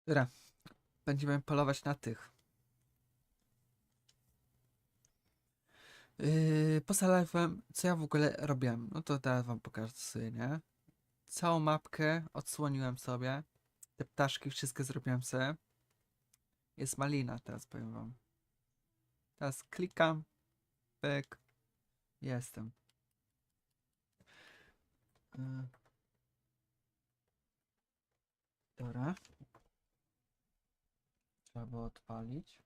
Dobra, będziemy polować na tych. Poza live'em, co ja w ogóle robiłem? No to teraz wam pokażę, nie? Całą mapkę odsłoniłem sobie. Te ptaszki wszystkie zrobiłem sobie. Jest malina, teraz powiem wam. Teraz klikam, pyk, jestem. Yy, Dobra. Trzeba było odpalić.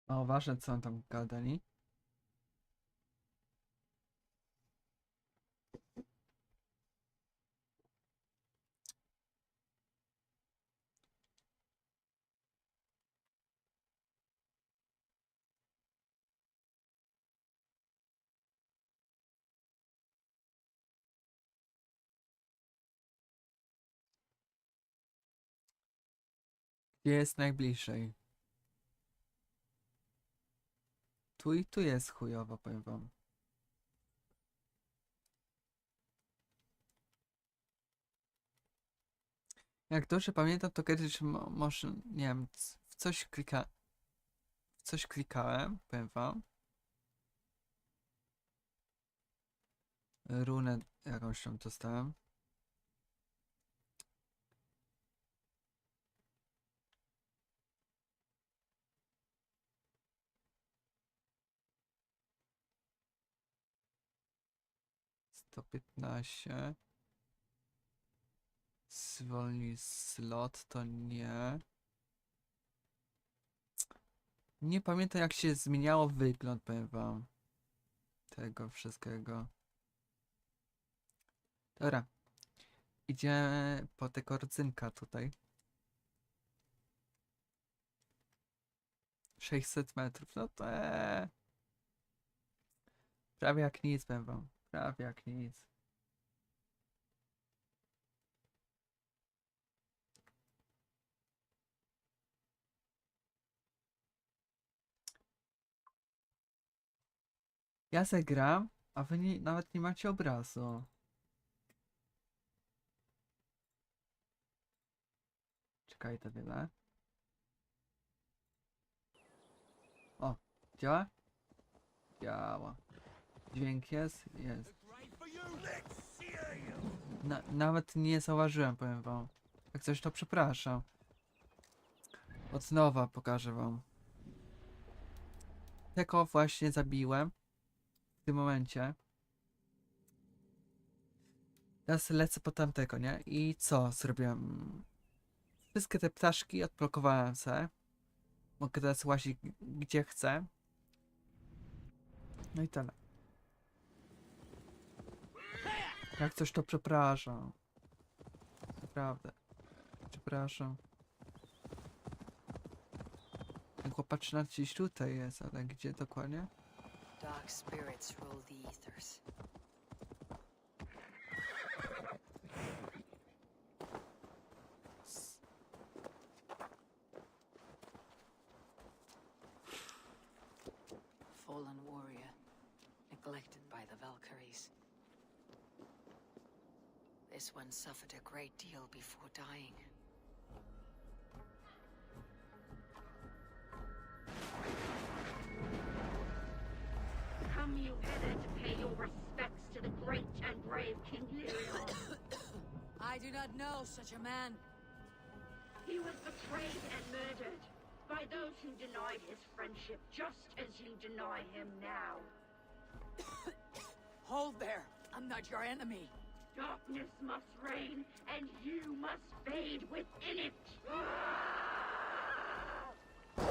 O, ważne co on tam gadali. Gdzie jest najbliżej? Tu i tu jest chujowo, powiem wam. Jak dobrze pamiętam, to kiedyś może, nie wiem, w coś klikałem, powiem wam. Runę jakąś tam dostałem. Sto 15. Zwolnij slot, to nie. Nie pamiętam jak się zmieniało wygląd, powiem wam. Tego wszystkiego. Dobra. Idziemy po tego rdzynka tutaj. 600 metrów. No to prawie jak nic, powiem wam. Prawie jak nic. Ja zagram, a wy nawet nie macie obrazu. Czekaj, to wiele. O, działa? Działa. Dźwięk jest? Jest. Nawet nie zauważyłem, powiem wam. Jak coś to przepraszam. Od nowa pokażę wam. Tego właśnie zabiłem. W tym momencie. Teraz lecę po tamtego, nie? I co zrobiłem? Wszystkie te ptaszki odblokowałem se. Mogę teraz łazić gdzie chcę. No i tyle. Jak coś to przepraszam. Naprawdę. Przepraszam. Ten chłopaczyna gdzieś tutaj jest, ale gdzie dokładnie? Dark spirits rule the ethers. Fallen warrior, neglected by the Valkyries. This one suffered a great deal before dying. Come, you hither, to pay your respects to the great and brave King Lyrion. I do not know such a man. He was betrayed and murdered by those who denied his friendship, just as you deny him now. Hold there. I'm not your enemy. Darkness must reign, and you must fade within it. Will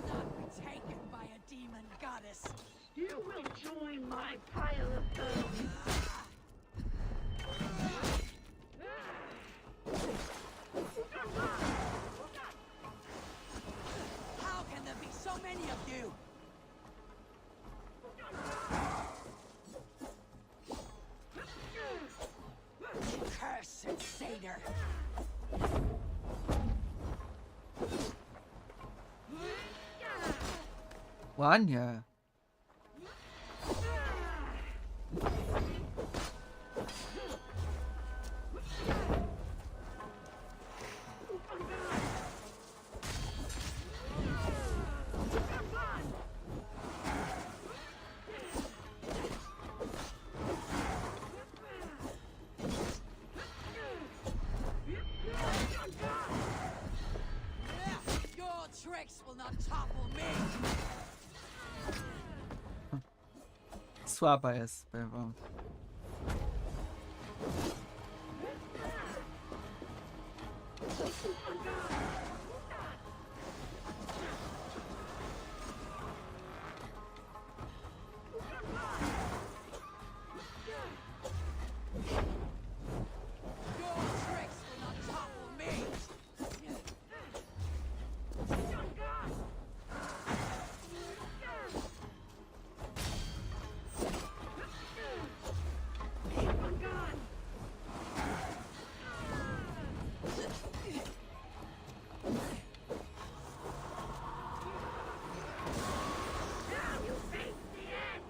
not be taken by a demon goddess. You will join my pile of bones. How can there be so many of you? Cursed satyr. Ładnie. Your tricks will not topple me. Słaba jest, powiem wam. Your tricks will not topple me. Now you face the end!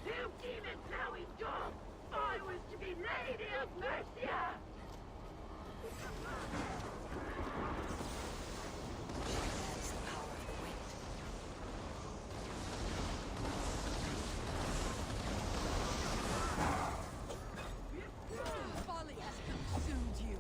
You demon-plowing dog! I was to be Lady of Mercia! Folly has consumed you.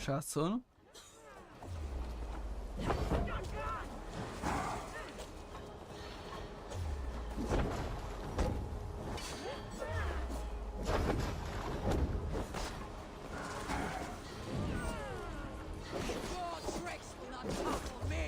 Szacun. Your tricks will not topple me.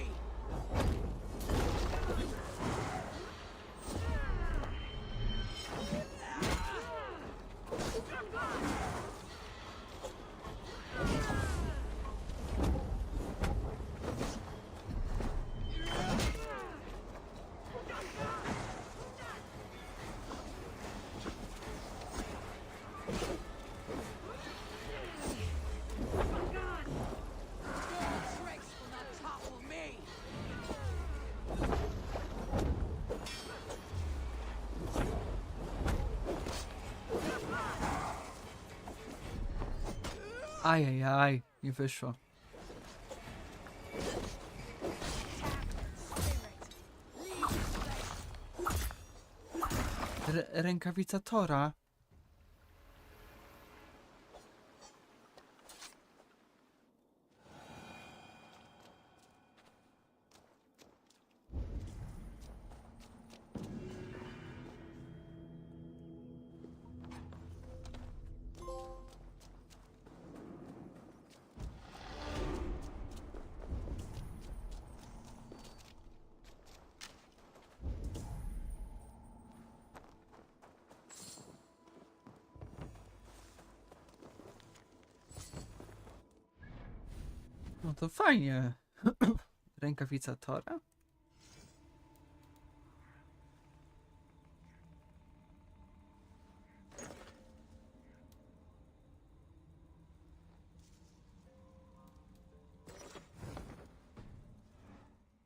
Your tricks will not topple me. Ajajaj, nie wyszło. Rękawica Tora. No to fajnie. Rękawica Tora?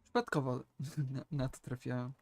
Przypadkowo na to trafiłem.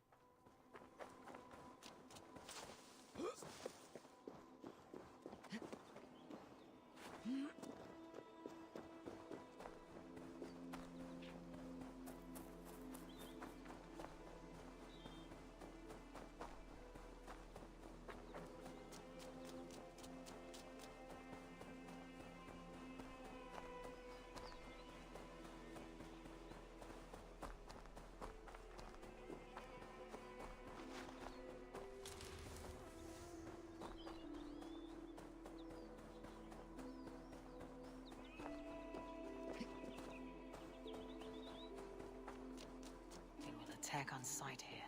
on sight here.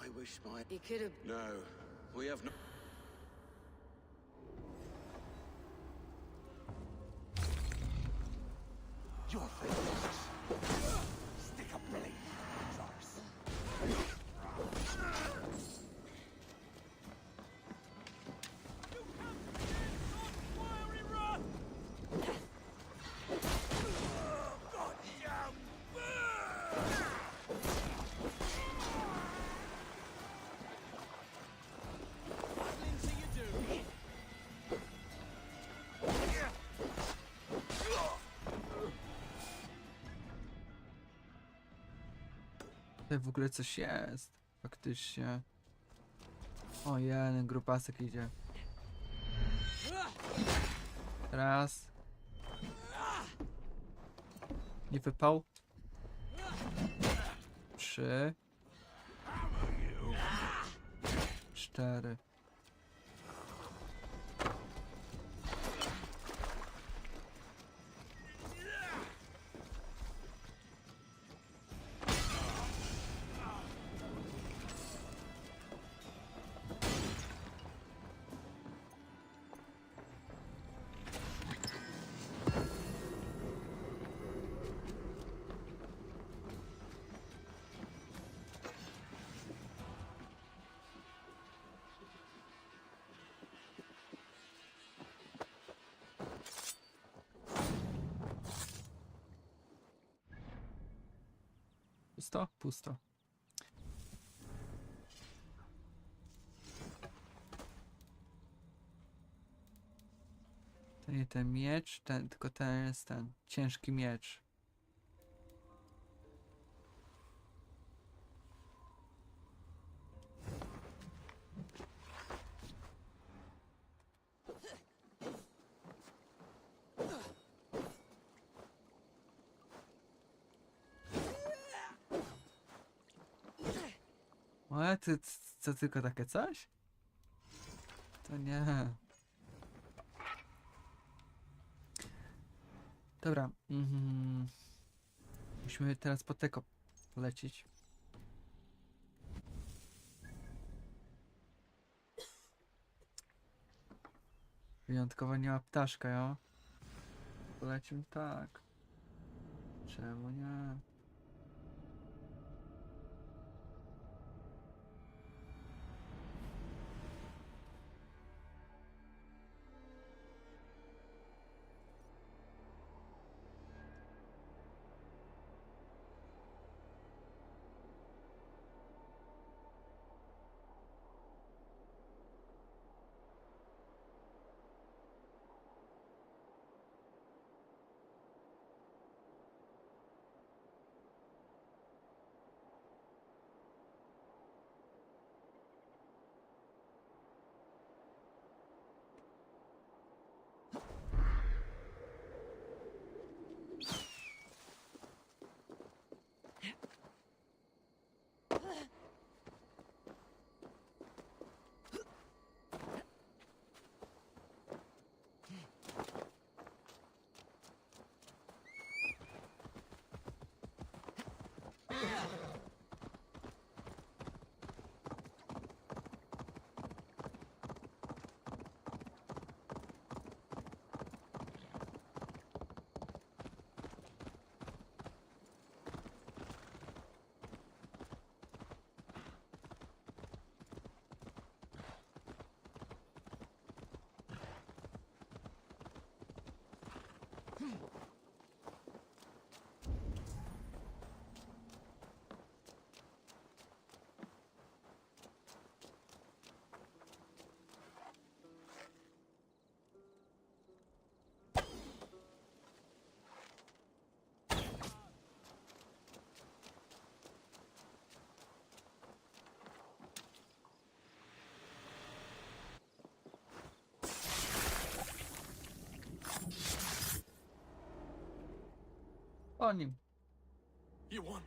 I wish my... He could have. No, we have no... Your face. Stick a blade in Taurus. Tutaj w ogóle coś jest. Faktycznie. O jeden grupasek idzie. Raz. Nie wypał. 3. 4. Pusto? Pusto. To nie ten miecz, tylko ten jest ten ciężki miecz. Ale ty, co tylko takie coś? To nie. Dobra. Musimy teraz po tego polecieć. Wyjątkowo nie ma ptaszka, jo? Polecimy tak. Czemu nie? O nim. You won.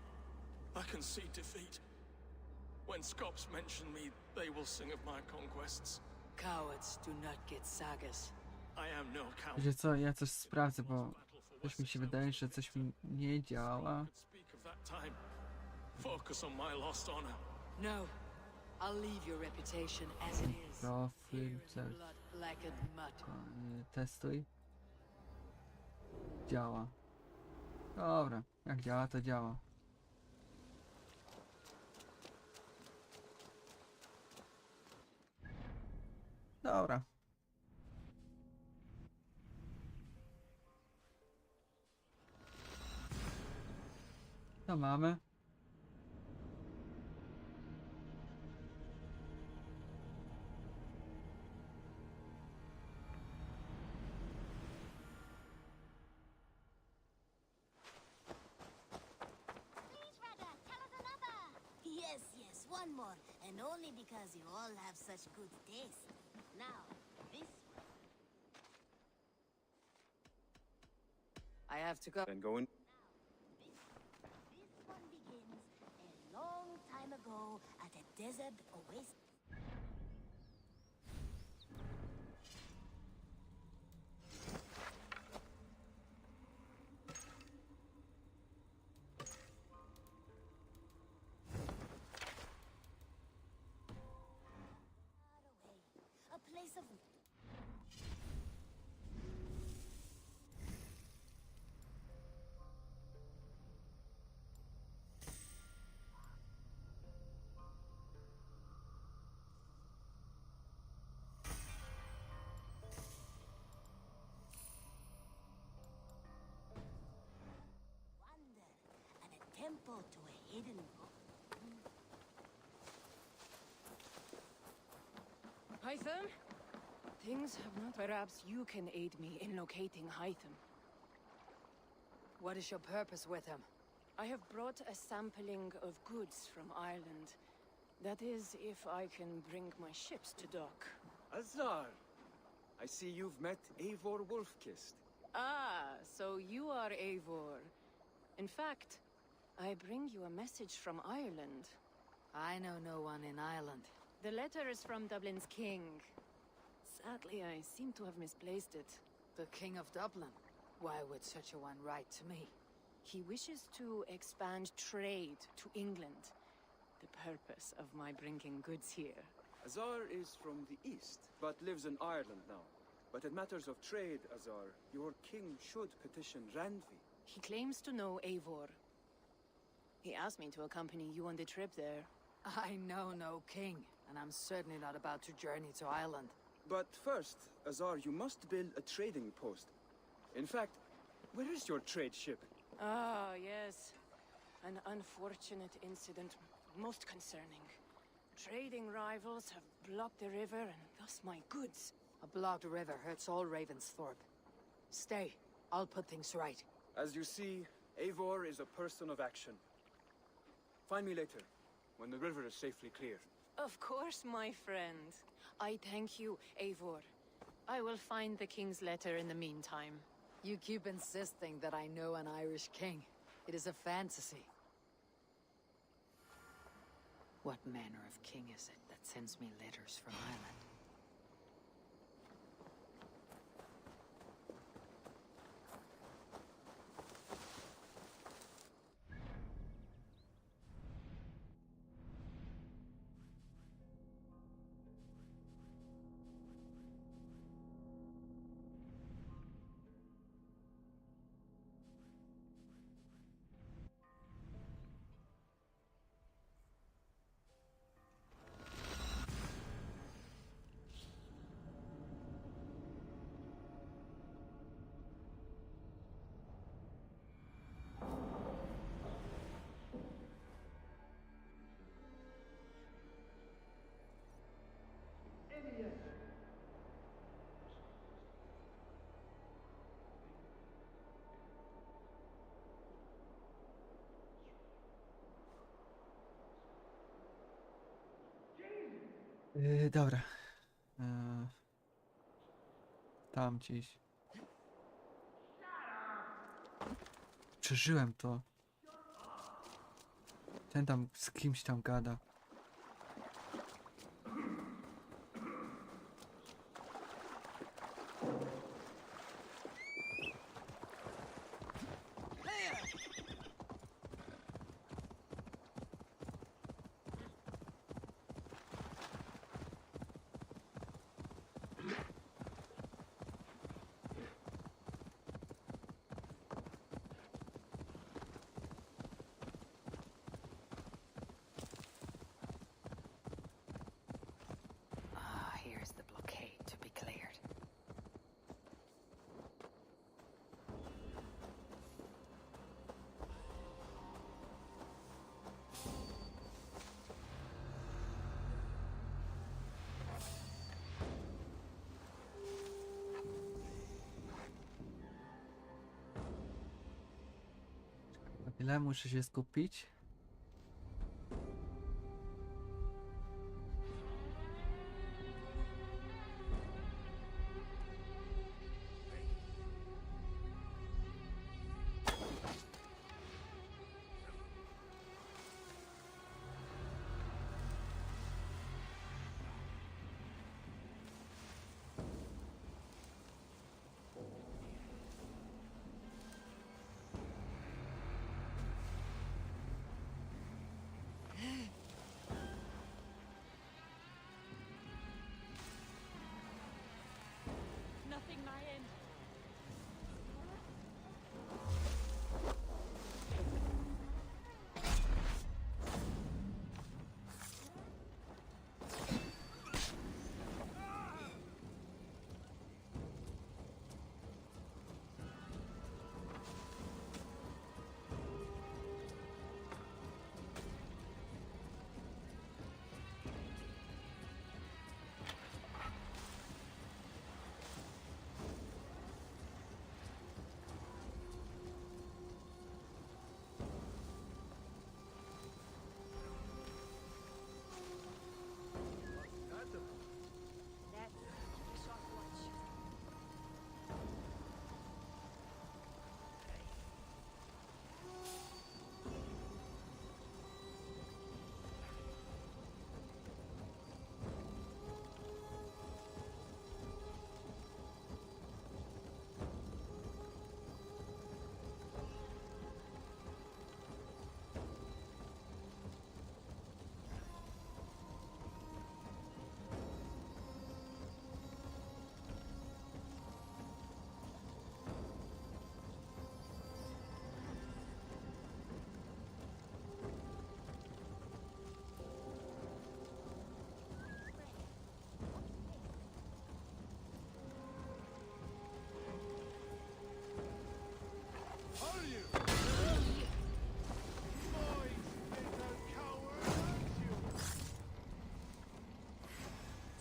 I concede defeat. When Scops mention me, they will sing of my conquests. Cowards do not get sagas. I am no coward. Wiecie co, ja coś sprawdzę, bo coś mi się wydaje, że coś mi nie działa. Speak of that time. Focus on my lost honor. No. I'll leave your reputation as it is. Profil, Here in blood blackened mud. testuj. Działa. Dobra, jak działa, to działa. Dobra. Co mamy? Yes, one more, and only because you all have such good taste. Now, this I have to go. Then go in. this one begins a long time ago at a desert oasis. Far away, a place of wonder and a temple to a hidden book. Hytham? Things have not. Perhaps you can aid me in locating Hytham. What is your purpose with him? I have brought a sampling of goods from Ireland. That is, if I can bring my ships to dock. Azar! I see you've met Eivor Wolfkist. Ah, so you are Eivor. In fact, I bring you a message from Ireland. I know no one in Ireland. The letter is from Dublin's king. Sadly, I seem to have misplaced it. The King of Dublin. Why would such a one write to me? He wishes to expand trade to England. The purpose of my bringing goods here. Azar is from the east, but lives in Ireland now. But in matters of trade, Azar, your king should petition Randvi. He claims to know Eivor. He asked me to accompany you on the trip there. I know no king, and I'm certainly not about to journey to Ireland. But first, Azar, you must build a trading post. In fact, where is your trade ship? Ah, yes. An unfortunate incident, most concerning. Trading rivals have blocked the river and thus my goods. A blocked river hurts all Ravensthorpe. Stay, I'll put things right. As you see, Eivor is a person of action. Find me later, when the river is safely clear. Of course, my friend. I thank you, Eivor. I will find the king's letter in the meantime. You keep insisting that I know an Irish king. It is a fantasy. What manner of king is it that sends me letters from Ireland? Dobra. Tam gdzieś. Przeżyłem to. Ten tam z kimś tam gada. Ah, here's the blockade to be cleared. Na tyle muszę się skupić. Nothing my end.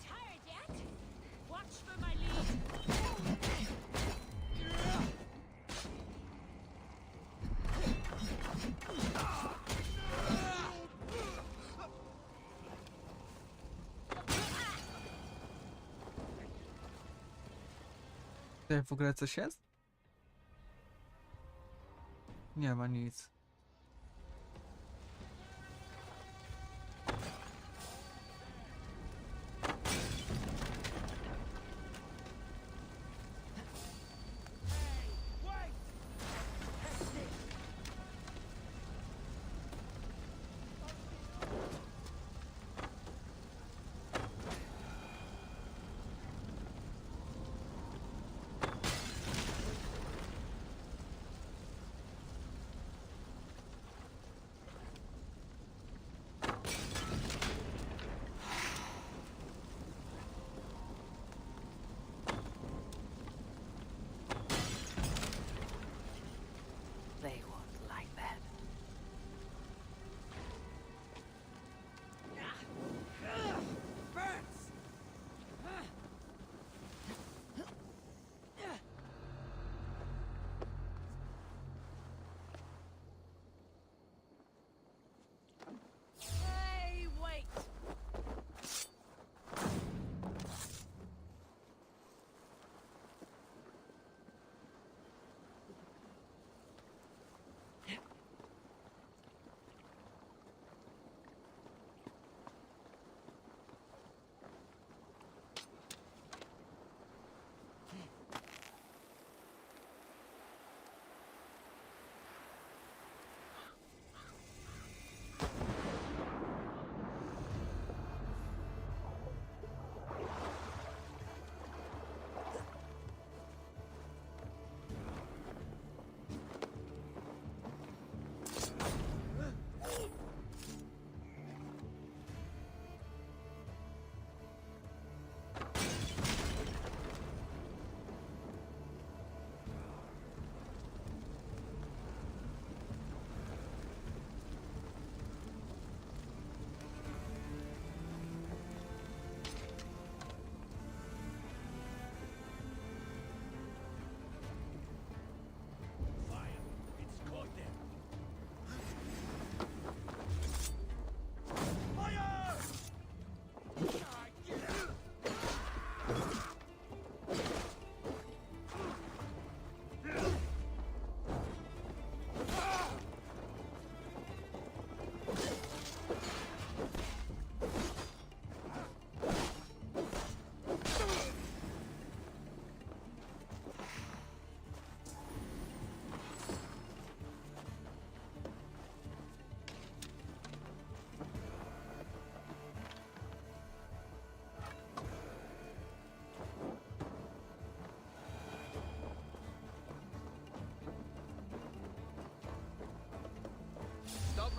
Tired yet? Watch for my lead. Tutaj w ogóle coś jest? Nie ma nic.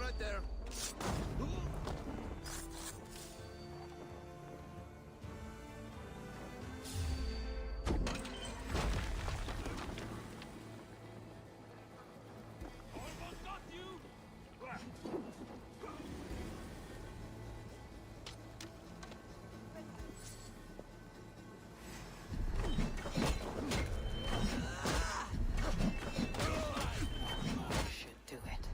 right there. Should do it.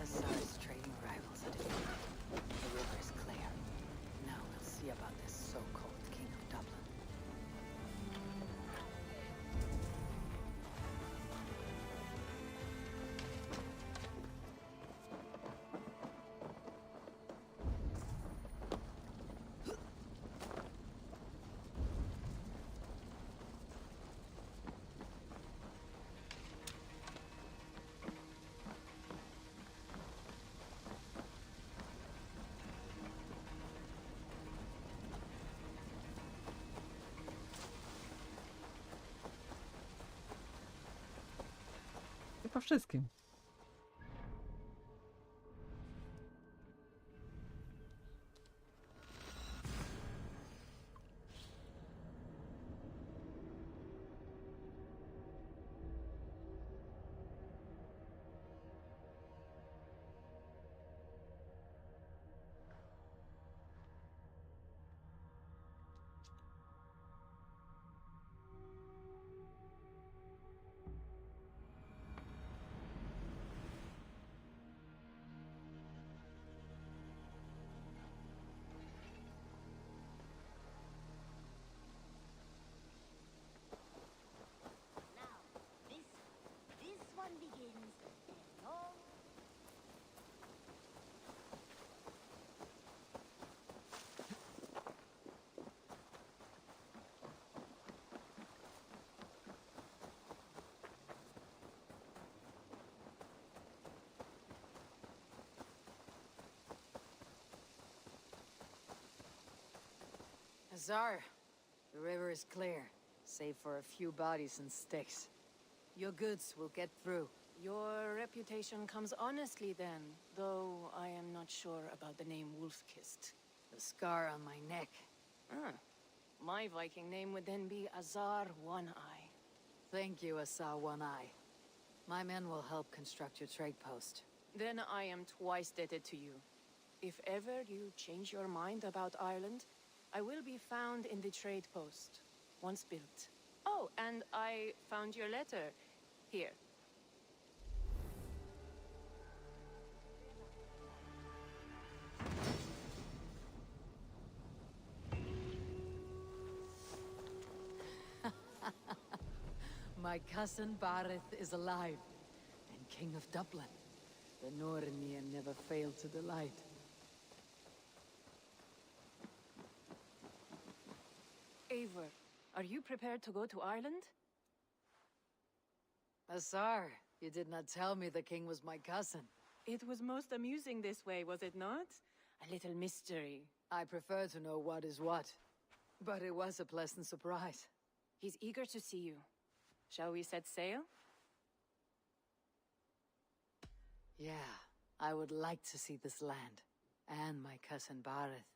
Azar's trading rivals are defeated. The river is clear. Now we'll see about this so-called King of Dublin. I po wszystkim. Now, this one begins a long. Azar, the river is clear, save for a few bodies and sticks. Your goods will get through. Your reputation comes honestly then, though I am not sure about the name Wolf-Kissed. The scar on my neck. Ah, my Viking name would then be Azar One-Eye. Thank you, Azar One-Eye. My men will help construct your trade post. Then I am twice indebted to you. If ever you change your mind about Ireland, I will be found in the trade post, once built. Oh, and I found your letter. Here. My cousin Bareth is alive, and King of Dublin. The Torunia never failed to delight. Eivor, are you prepared to go to Ireland? Azar, you did not tell me the king was my cousin. It was most amusing this way, was it not? A little mystery. I prefer to know what is what. But it was a pleasant surprise. He's eager to see you. Shall we set sail? Yeah, I would like to see this land. And my cousin Bareth.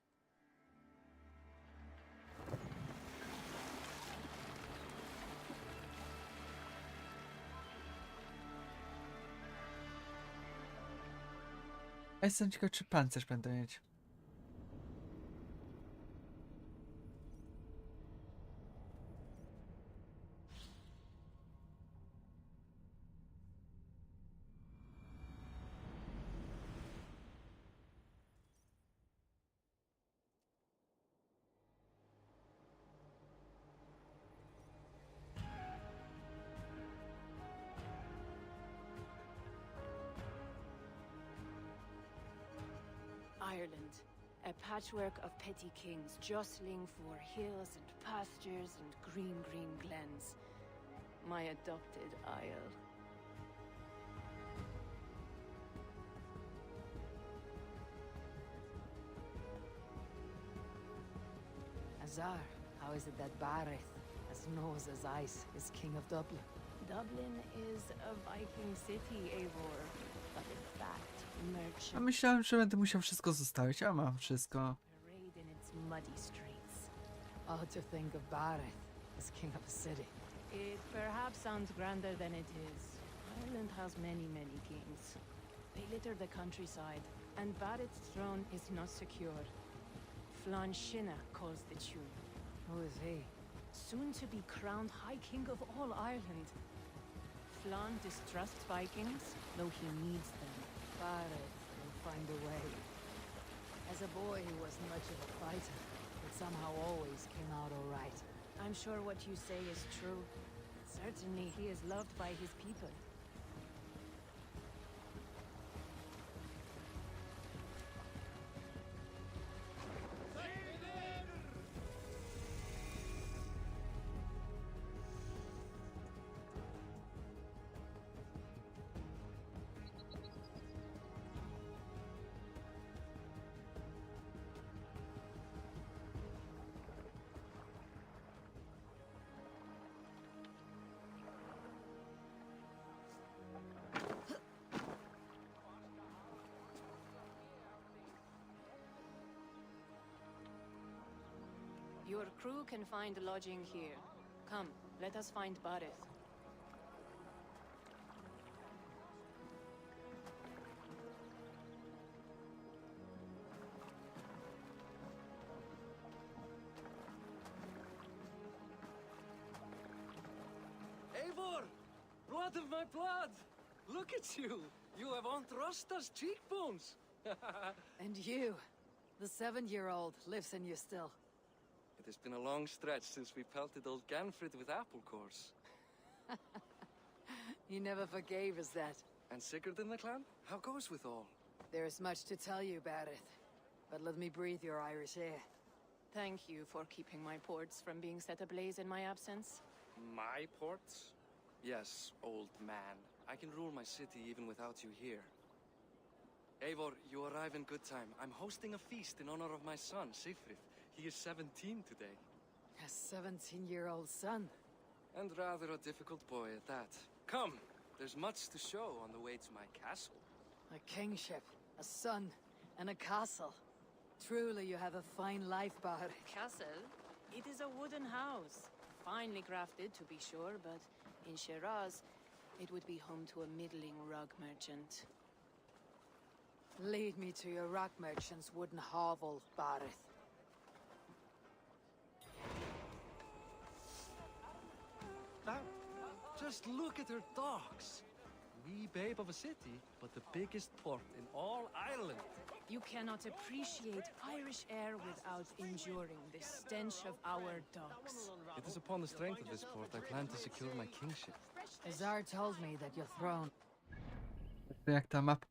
Ja jestem ciekaw, czy pancerz będę mieć. Ireland, a patchwork of petty kings jostling for hills and pastures and green glens. My adopted isle. Czar, how is it that Bareth, as nose as ice, is king of Dublin? Dublin is a Viking city, Eivor, but in fact, A merchant myślałem, że będę musiał wszystko zostawić, a mam wszystko. parade in its muddy streets. Oh, to think of Bareth as king of a city. It perhaps sounds grander than it is. Ireland has many kings. They litter the countryside, and Barrett's throne is not secure. Flann Sinna calls the tune. Who is he? Soon to be crowned High King of all Ireland. Flann distrusts Vikings, though he needs them. Bareth will find a way. As a boy, he wasn't much of a fighter, but somehow always came out all right. I'm sure what you say is true. Certainly, he is loved by his people. Your crew can find lodging here. Come, let us find Bareth. Eivor! Blood of my blood! Look at you! You have Andrasta's cheekbones! And you, the 7-year-old, lives in you still. It has been a long stretch since we pelted old Ganfrid with apple cores. He never forgave us that. And Sigurd in the clan? How goes with all? There is much to tell you, Bareth, but let me breathe your Irish air. Thank you for keeping my ports from being set ablaze in my absence. My ports? Yes, old man. I can rule my city even without you here. Eivor, you arrive in good time. I'm hosting a feast in honor of my son, Sigfrid. He is 17 today. A 17-year-old son. And rather a difficult boy at that. Come, there's much to show on the way to my castle. A kingship, a son, and a castle. Truly, you have a fine life, Bareth. Castle? It is a wooden house. Finely crafted, to be sure, but in Shiraz, it would be home to a middling rug merchant. Lead me to your rock merchant's wooden hovel, Bareth. Now, just look at her docks. Wee babe of a city, but the biggest port in all Ireland. You cannot appreciate Irish air without enduring the stench of our docks. It is upon the strength of this port I plan to secure my kingship. Azar told me that your throne... Jak ta mapa.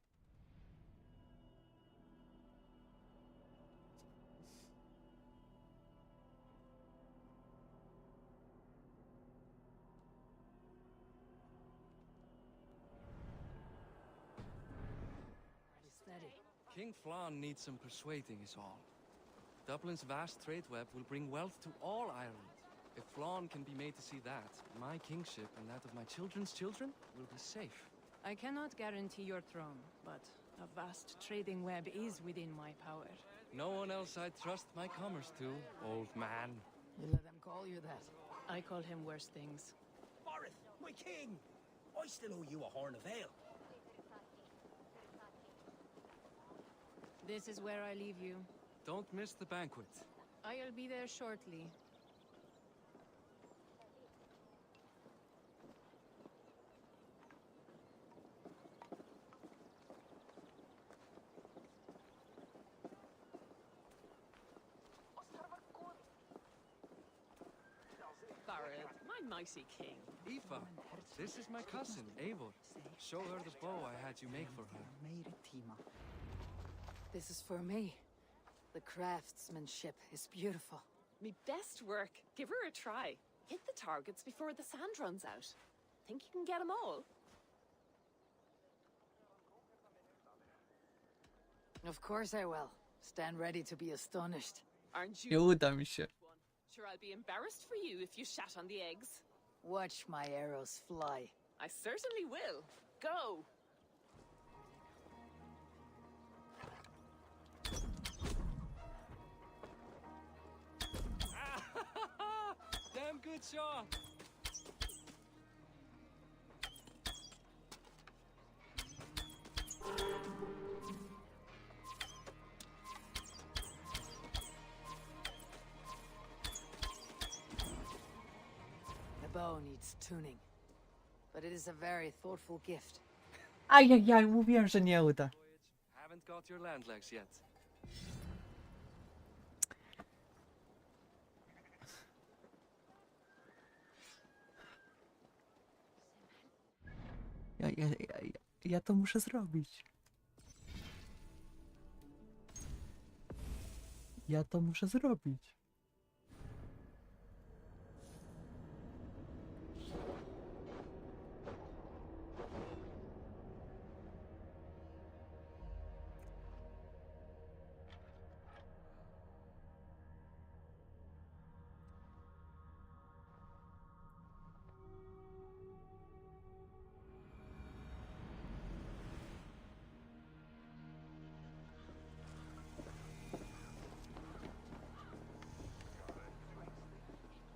Steady. King Flann needs some persuading is all. Dublin's vast trade web will bring wealth to all Ireland. If Flann can be made to see that, my kingship and that of my children's children will be safe. I cannot guarantee your throne, but a vast trading web is within my power. No one else I'd trust my commerce to, old man. You let them call you that. I call him worse things. Bareth, my king! I still owe you a horn of ale. This is where I leave you. Don't miss the banquet. I'll be there shortly. Bareth, my mighty king. Aoife, this is my cousin, Eivor. Show her the bow I had you make for her. This is for me. The craftsmanship is beautiful. Me best work. Give her a try. Hit the targets before the sand runs out. Think you can get them all? Of course I will. Stand ready to be astonished. Aren't Nie you? uda mi się. Sure, I'll be embarrassed for you if you shat on the eggs. Watch my arrows fly. I certainly will. Go! Damn good shot! The bow needs tuning, but it is a very thoughtful gift. Ajajaj, mówiłem, że nie uda. Haven't got your land legs yet. Ja to muszę zrobić. Ja to muszę zrobić.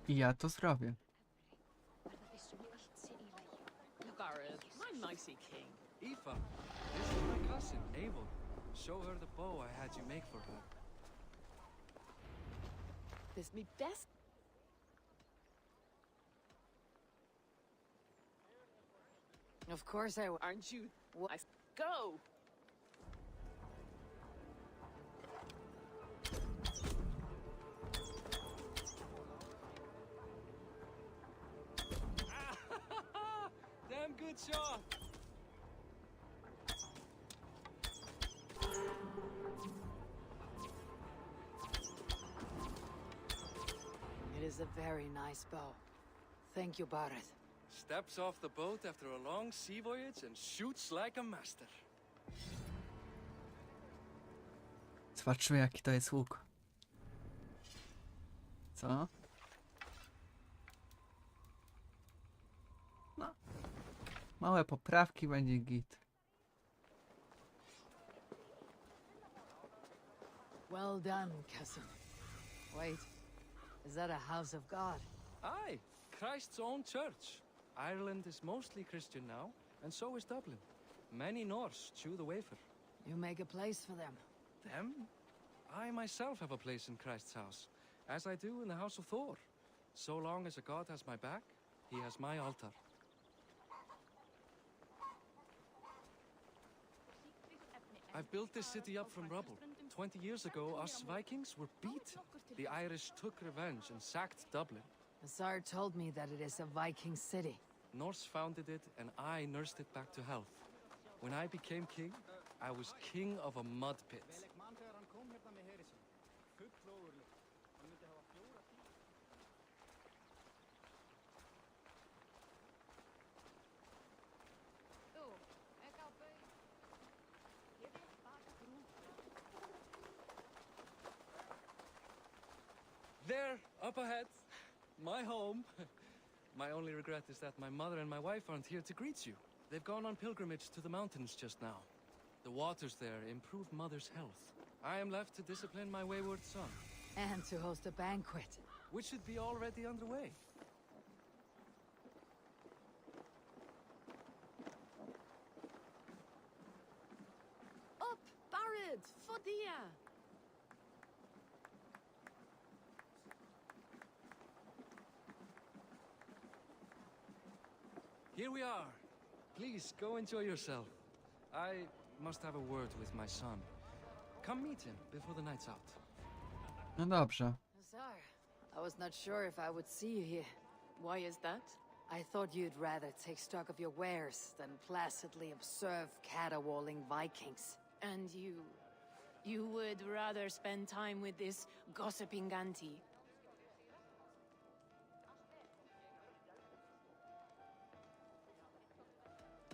I ja to zrobię. Gareth, my mighty king. Aoife, this is my cousin, Eivor. Show her the bow I had you make for her. This me best. Of course I will. Aren't you? Go! Damn good shot! It is a very nice bow. Thank you, Bareth. Steps off the boat after a long sea voyage and shoots like a master. Zobaczymy, jaki to jest łuk. Co? No. Małe poprawki, będzie git. Well done, cousin. Wait, is that a house of God? Aye, Christ's own church. Ireland is mostly Christian now, and so is Dublin. Many Norse chew the wafer. You make a place for them. Them? I myself have a place in Christ's house, as I do in the house of Thor. So long as a god has my back, he has my altar. I've built this city up from rubble. 20 years ago, us Vikings were beaten. The Irish took revenge and sacked Dublin. The Tsar told me that it is a Viking city. Norse founded it, and I nursed it back to health. When I became king, I was king of a mud pit. There, up ahead, my home. My only regret is that my mother and my wife aren't here to greet you. They've gone on pilgrimage to the mountains just now. The waters there improve mother's health. I am left to discipline my wayward son. And to host a banquet. Which should be already underway. Up, Barret, Fodia! Here we are. Please, go enjoy yourself. I must have a word with my son. Come meet him before the night's out. No dobrze. Tsar, I was not sure if I would see you here. Why is that? I thought you'd rather take stock of your wares than placidly observe caterwauling Vikings. And you would rather spend time with this gossiping auntie?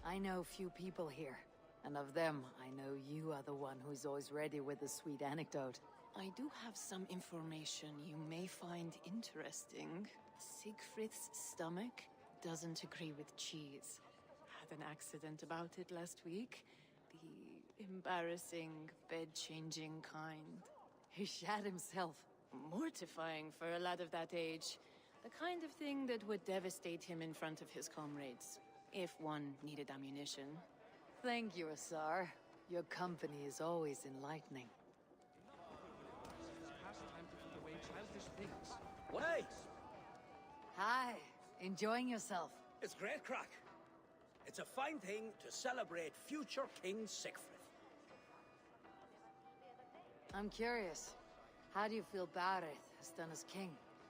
I know few people here, and of them, I know you are the one who's always ready with a sweet anecdote. I do have some information you may find interesting. Siegfried's stomach doesn't agree with cheese. Had an accident about it last week. The embarrassing, bed-changing kind. He shat himself. Mortifying for a lad of that age. The kind of thing that would devastate him in front of his comrades, if one needed ammunition. Thank you, Asar. Your company is always enlightening. Hey, Hi, enjoying yourself? it's great crack. It's a fine thing to celebrate future King Siegfried. I'm curious. How do you feel Bareth has done as king?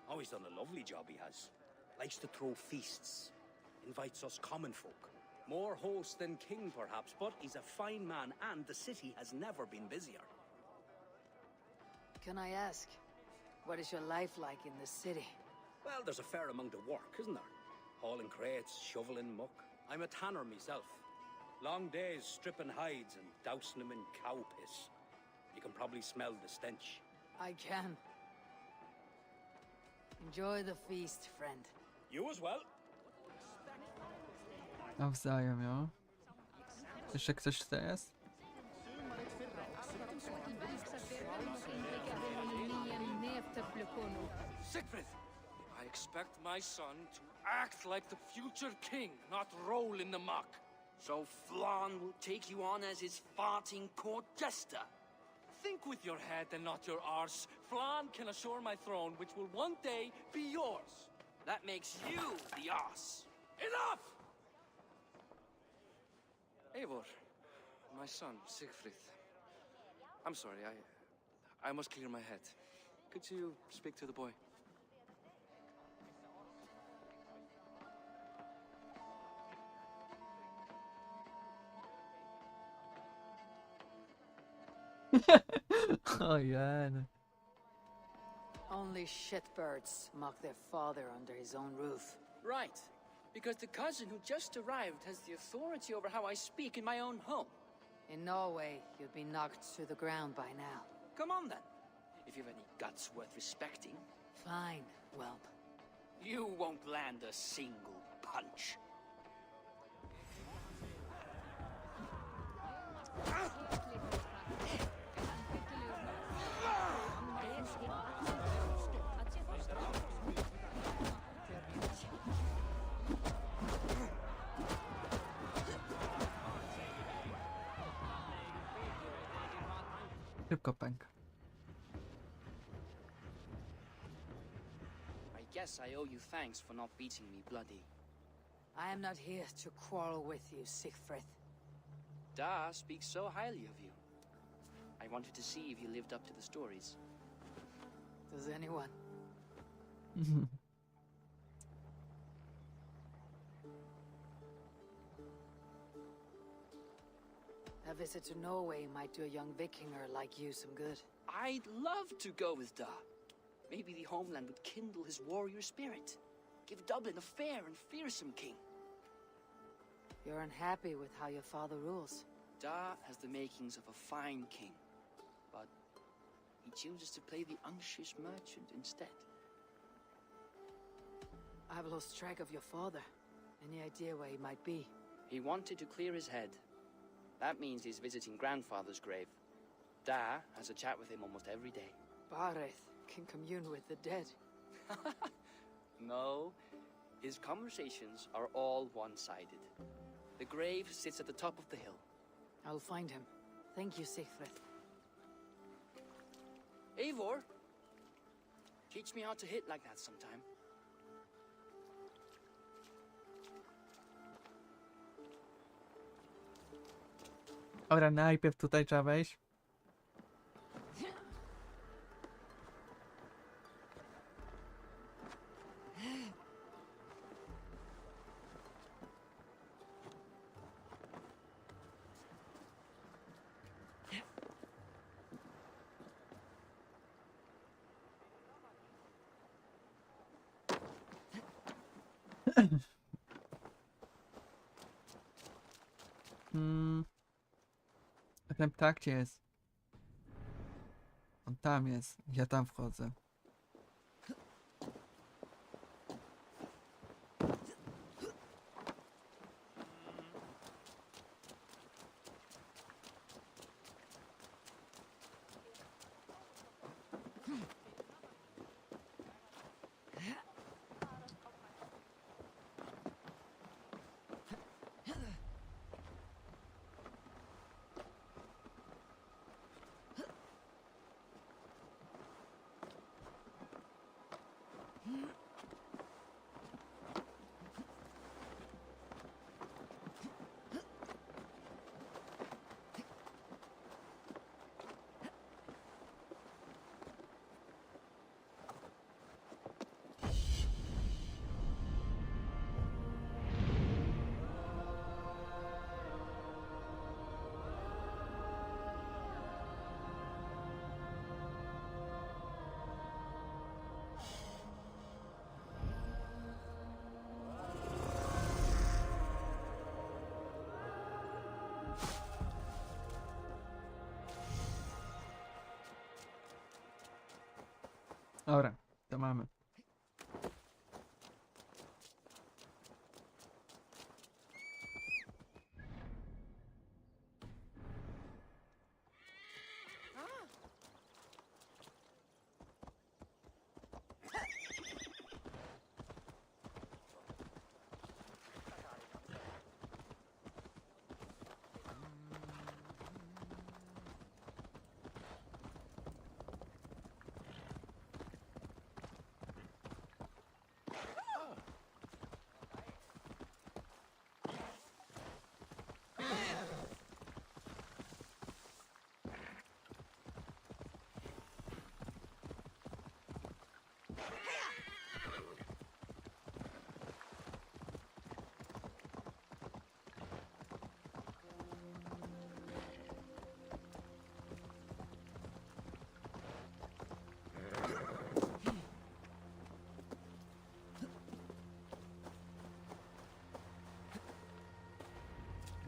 Oh, he's done a lovely job, he has. Likes to throw feasts. Invites us common folk. More host than king, perhaps, but he's a fine man, and the city has never been busier. Can I ask, what is your life like in the city? Well, there's a fair amount of work, isn't there? Hauling crates, shoveling muck. I'm a tanner myself. Long days stripping hides and dousing them in cow piss. You can probably smell the stench. I can. Enjoy the feast, friend. You as well. Nawzajem, jo. Jeszcze ktoś tutaj jest? Siegfried! I expect my son to act like the future king, not roll in the muck. So Flan will take you on as his farting court jester? Think with your head and not your arse. Flan can assure my throne, which will one day be yours. That makes you the ass. Enough! Eivor, my son, Siegfried. I'm sorry, I must clear my head. Could you speak to the boy? Oh yeah. No. Only shitbirds mock their father under his own roof. Right. Because the cousin who just arrived has the authority over how I speak in my own home. In Norway, you'd be knocked to the ground by now. Come on then. If you've any guts worth respecting. Fine, whelp. You won't land a single punch. Szybko pęk. I guess I owe you thanks for not beating me bloody. I am not here to quarrel with you, Siegfried. Da speaks so highly of you. I wanted to see if you lived up to the stories. Does anyone? A visit to Norway might do a young Vikinger like you some good. I'd love to go with Da. Maybe the homeland would kindle his warrior spirit. Give Dublin a fair and fearsome king. You're unhappy with how your father rules. Da has the makings of a fine king, but he chooses to play the unctuous merchant instead. I've lost track of your father. Any idea where he might be? He wanted to clear his head. That means he's visiting grandfather's grave. Da has a chat with him almost every day. Bareth can commune with the dead. No, his conversations are all one-sided. The grave sits at the top of the hill. I'll find him. Thank you, Siegfried. Eivor, teach me how to hit like that sometime. Dobra, najpierw tutaj trzeba wejść. A ten ptak gdzie jest? On Tam jest. Ja tam wchodzę. Dobra, to mamy.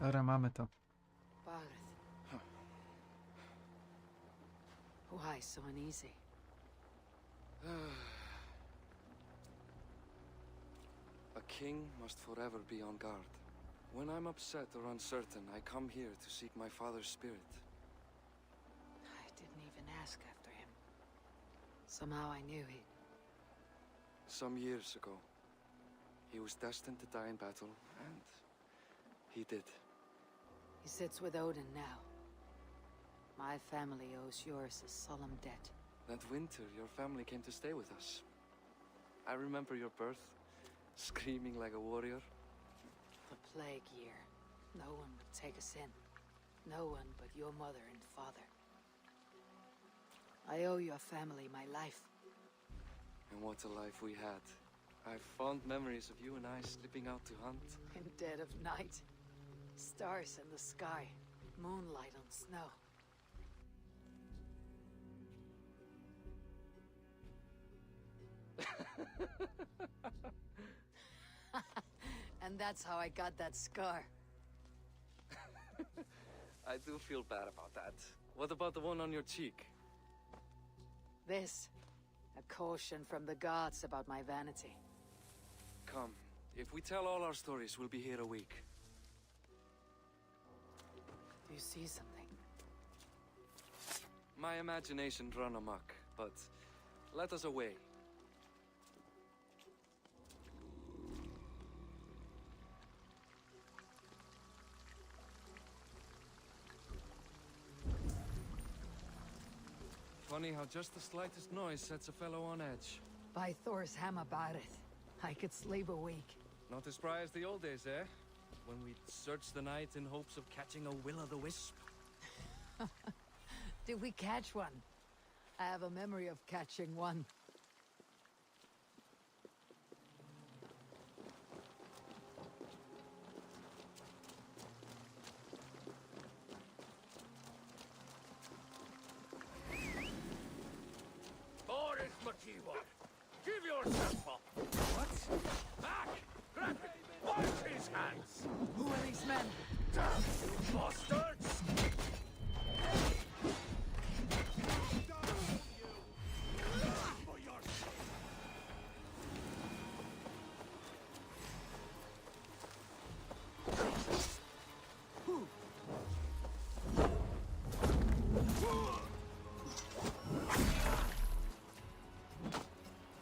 Dobra, mamy to. Barith. Why so uneasy? A king must forever be on guard. When I'm upset or uncertain, I come here to seek my father's spirit. I didn't even ask after him. Somehow I knew he... Some years ago, he was destined to die in battle, and he did. He sits with Odin now. My family owes yours a solemn debt. That winter, your family came to stay with us. I remember your birth, screaming like a warrior. The plague year. No one would take us in. No one but your mother and father. I owe your family my life. And what a life we had. I've fond memories of you and I slipping out to hunt. In dead of night. Stars in the sky. Moonlight on snow. And that's how I got that scar. I do feel bad about that. What about the one on your cheek? This. A caution from the gods about my vanity. Come, if we tell all our stories, we'll be here a week. Do you see something? My imagination run amok, but let us away. Funny how just the slightest noise sets a fellow on edge. By Thor's hammer, Barith. I could sleep a week. Not as spry as the old days, eh? When we'd search the night in hopes of catching a will-o'-the-wisp. Did we catch one? I have a memory of catching one. Give yourself up! What? Back! Grab it! Wipe his hands! Who are these men? Damn you bastards!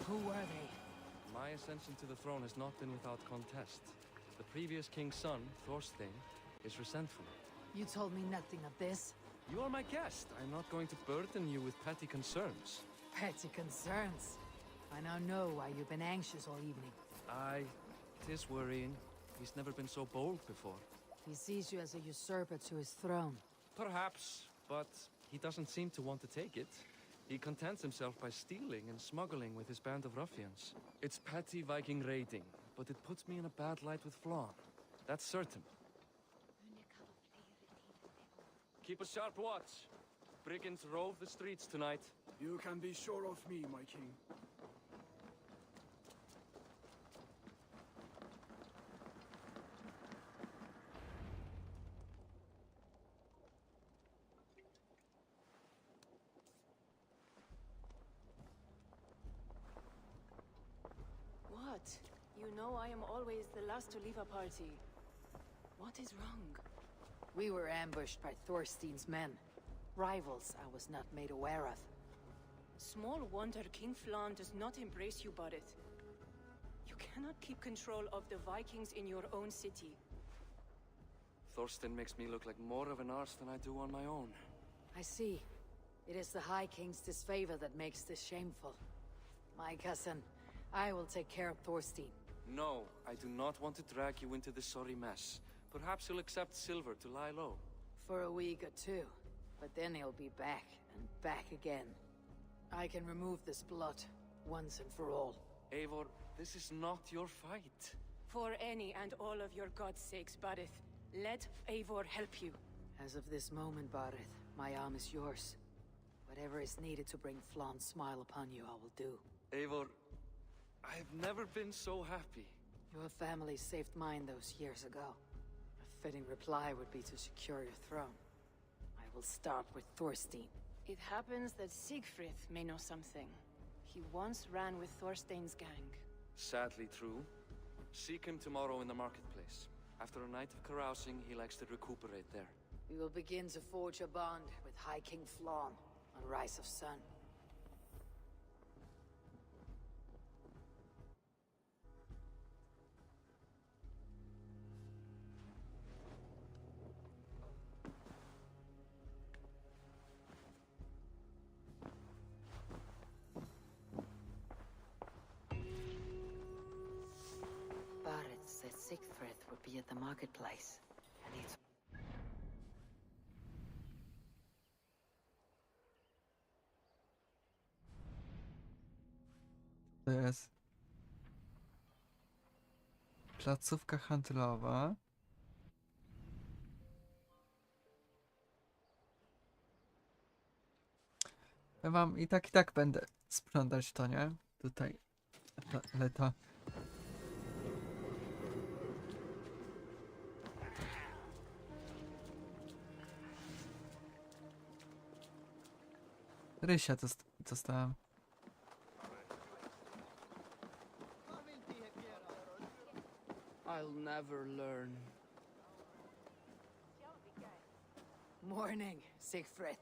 Who were they? My ascension to the throne has not been without contest. The previous king's son, Thorstein, is resentful. You told me nothing of this. You are my guest. I'm not going to burden you with petty concerns. Petty concerns. I now know why you've been anxious all evening. Aye, it is worrying. He's never been so bold before. He sees you as a usurper to his throne. Perhaps, but he doesn't seem to want to take it. He contents himself by stealing and smuggling with his band of ruffians. It's petty Viking raiding, but it puts me in a bad light with Flan. That's certain. Keep a sharp watch. Brigands rove the streets tonight. You can be sure of me, my king. What? You know I am always the last to leave a party. What is wrong? We were ambushed by Thorstein's men. Rivals I was not made aware of. Small wonder King Flan does not embrace you, Barrett. You cannot keep control of the Vikings in your own city. Thorstein makes me look like more of an arse than I do on my own. I see. It is the High King's disfavor that makes this shameful. My cousin, I will take care of Thorstein. No, I do not want to drag you into this sorry mess. Perhaps he'll accept silver to lie low. For a week or two. But then he'll be back, and back again. I can remove this blot, once and for all. Eivor, this is not your fight. For any and all of your god's sakes, Barrett, let Eivor help you. As of this moment, Barrett, my arm is yours. Whatever is needed to bring Flan's smile upon you, I will do. Eivor, I have never been so happy. Your family saved mine those years ago. A fitting reply would be to secure your throne. I will start with Thorstein. It happens that Siegfried may know something. He once ran with Thorstein's gang. Sadly true. Seek him tomorrow in the marketplace. After a night of carousing, he likes to recuperate there. We will begin to forge a bond with High King Flan on Rise of Sun. Barrett said Siegfried would be at the marketplace, and it's... To jest placówka handlowa. Ja wam i tak będę sprzątać to, nie? Tutaj. Ale to... Rysia dostałem. I'll never learn. Morning, Siegfried.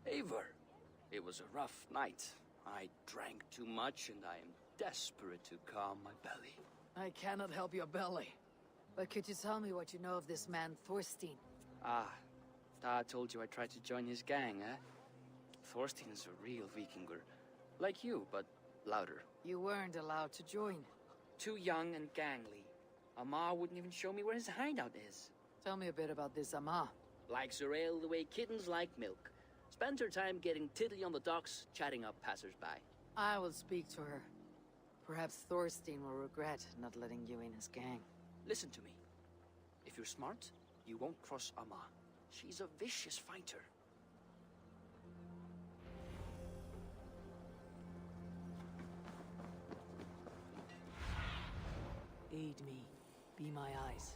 Eivor, it was a rough night. I drank too much and I am desperate to calm my belly. I cannot help your belly. But could you tell me what you know of this man, Thorstein? Ah, Dad told you I tried to join his gang, eh? Thorstein is a real Vikinger. Like you, but louder. You weren't allowed to join. Too young and gangly. Amma wouldn't even show me where his hideout is. Tell me a bit about this Amma. Likes her ale the way kittens like milk. Spends her time getting tiddly on the docks, chatting up passers-by. I will speak to her. Perhaps Thorstein will regret not letting you in his gang. Listen to me. If you're smart, you won't cross Amma. She's a vicious fighter. Aid me. Be my eyes.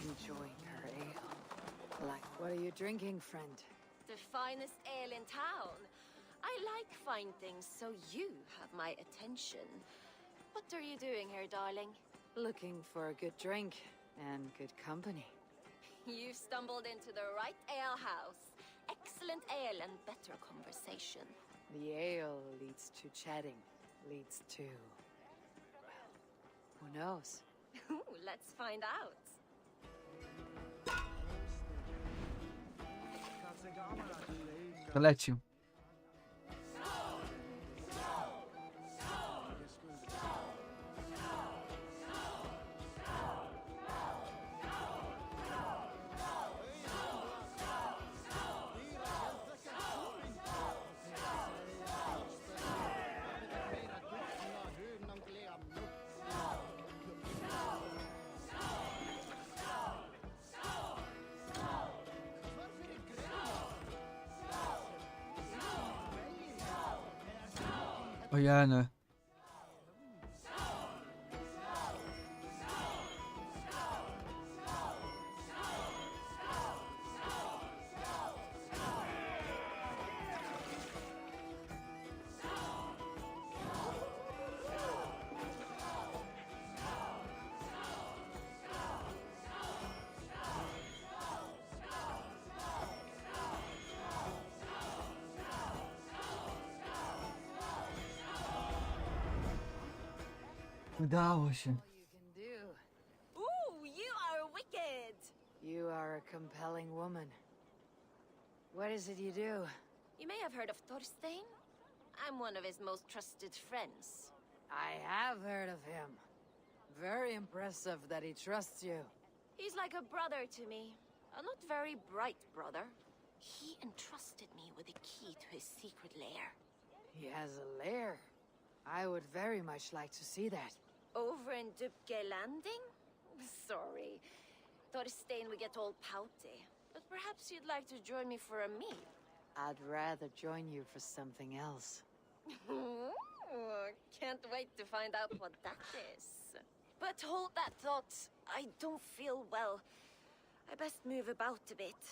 Enjoying her ale. Like, what are you drinking, friend? the finest ale in town. I like fine things, so you have my attention. What are you doing here, darling? Looking for a good drink and good company. You've stumbled into the right ale house. Excellent ale and better conversation. The ale leads to chatting, leads to... well, who knows? Ooh, let's find out. Lecił. Ojeny. Udało się. Ooh, you are wicked! You are a compelling woman. What is it you do? You may have heard of Thorstein. I'm one of his most trusted friends. I have heard of him. Very impressive that he trusts you. He's like a brother to me. A not very bright brother. He entrusted me with the key to his secret lair. He has a lair. I would very much like to see that. Over in Dubke Landing? Sorry. Thorstein would get all pouty. But perhaps you'd like to join me for a meal. I'd rather join you for something else. Ooh, can't wait to find out what that is. But hold that thought. I don't feel well. I best move about a bit.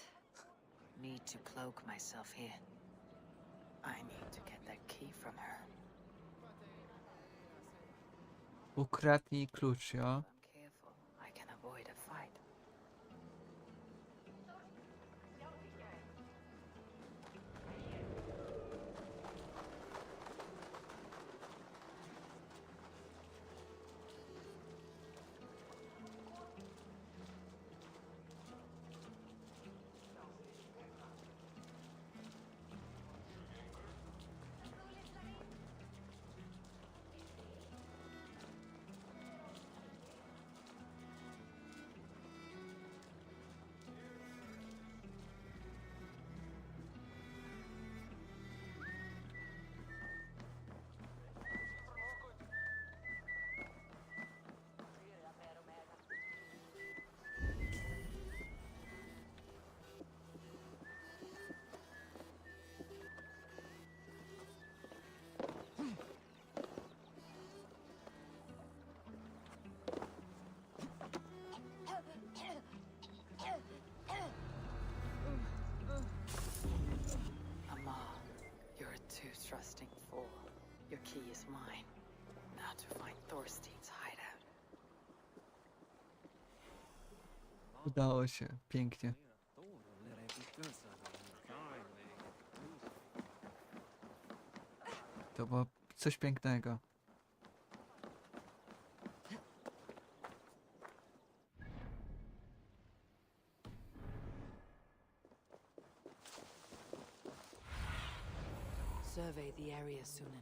Need to cloak myself here. I need to get that key from her. Ukradnij klucz, jo. I'm careful. I can avoid a fight. Trusting fool. Your key is mine. Now to find Thorstein's hideout. Udało się. Pięknie. To było coś pięknego. Survey the area, Sunan.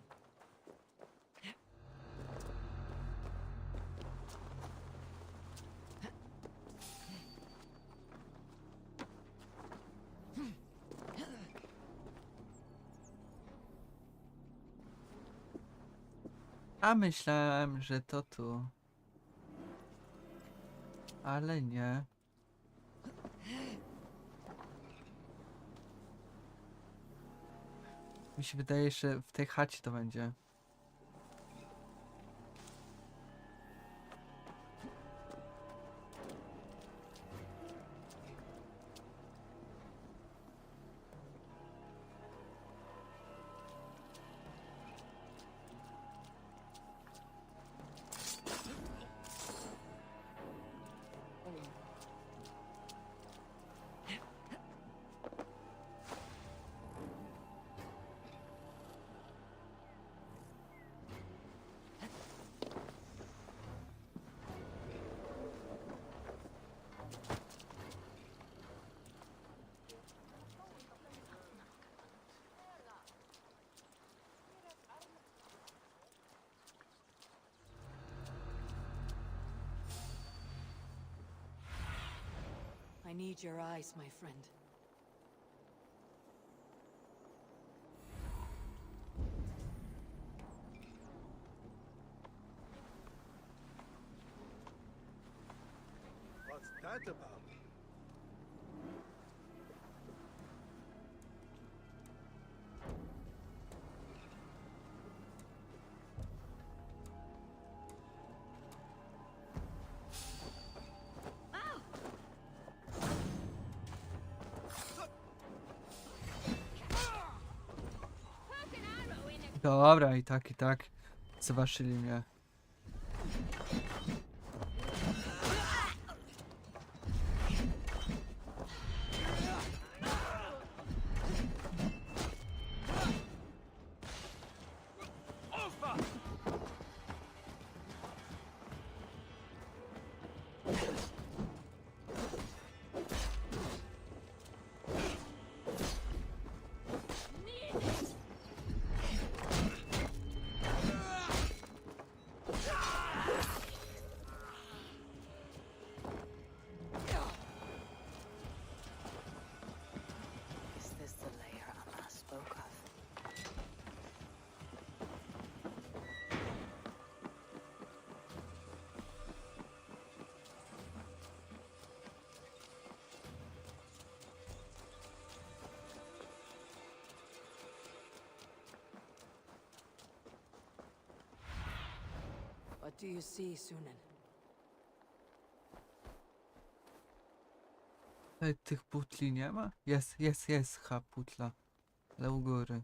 A myślałem, że to tu. Ale nie. Mi się wydaje, że w tej chacie to będzie. I need your eyes, my friend. What's that about? Dobra, i tak. Zobaczyli mnie. Is this the layer Amma spoke of? What do you see, Sunan? Tutaj tych putli nie ma? Jest, putla. Ale u góry.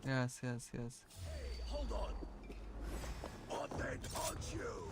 Jest. Hey, hold on. Or they touch you.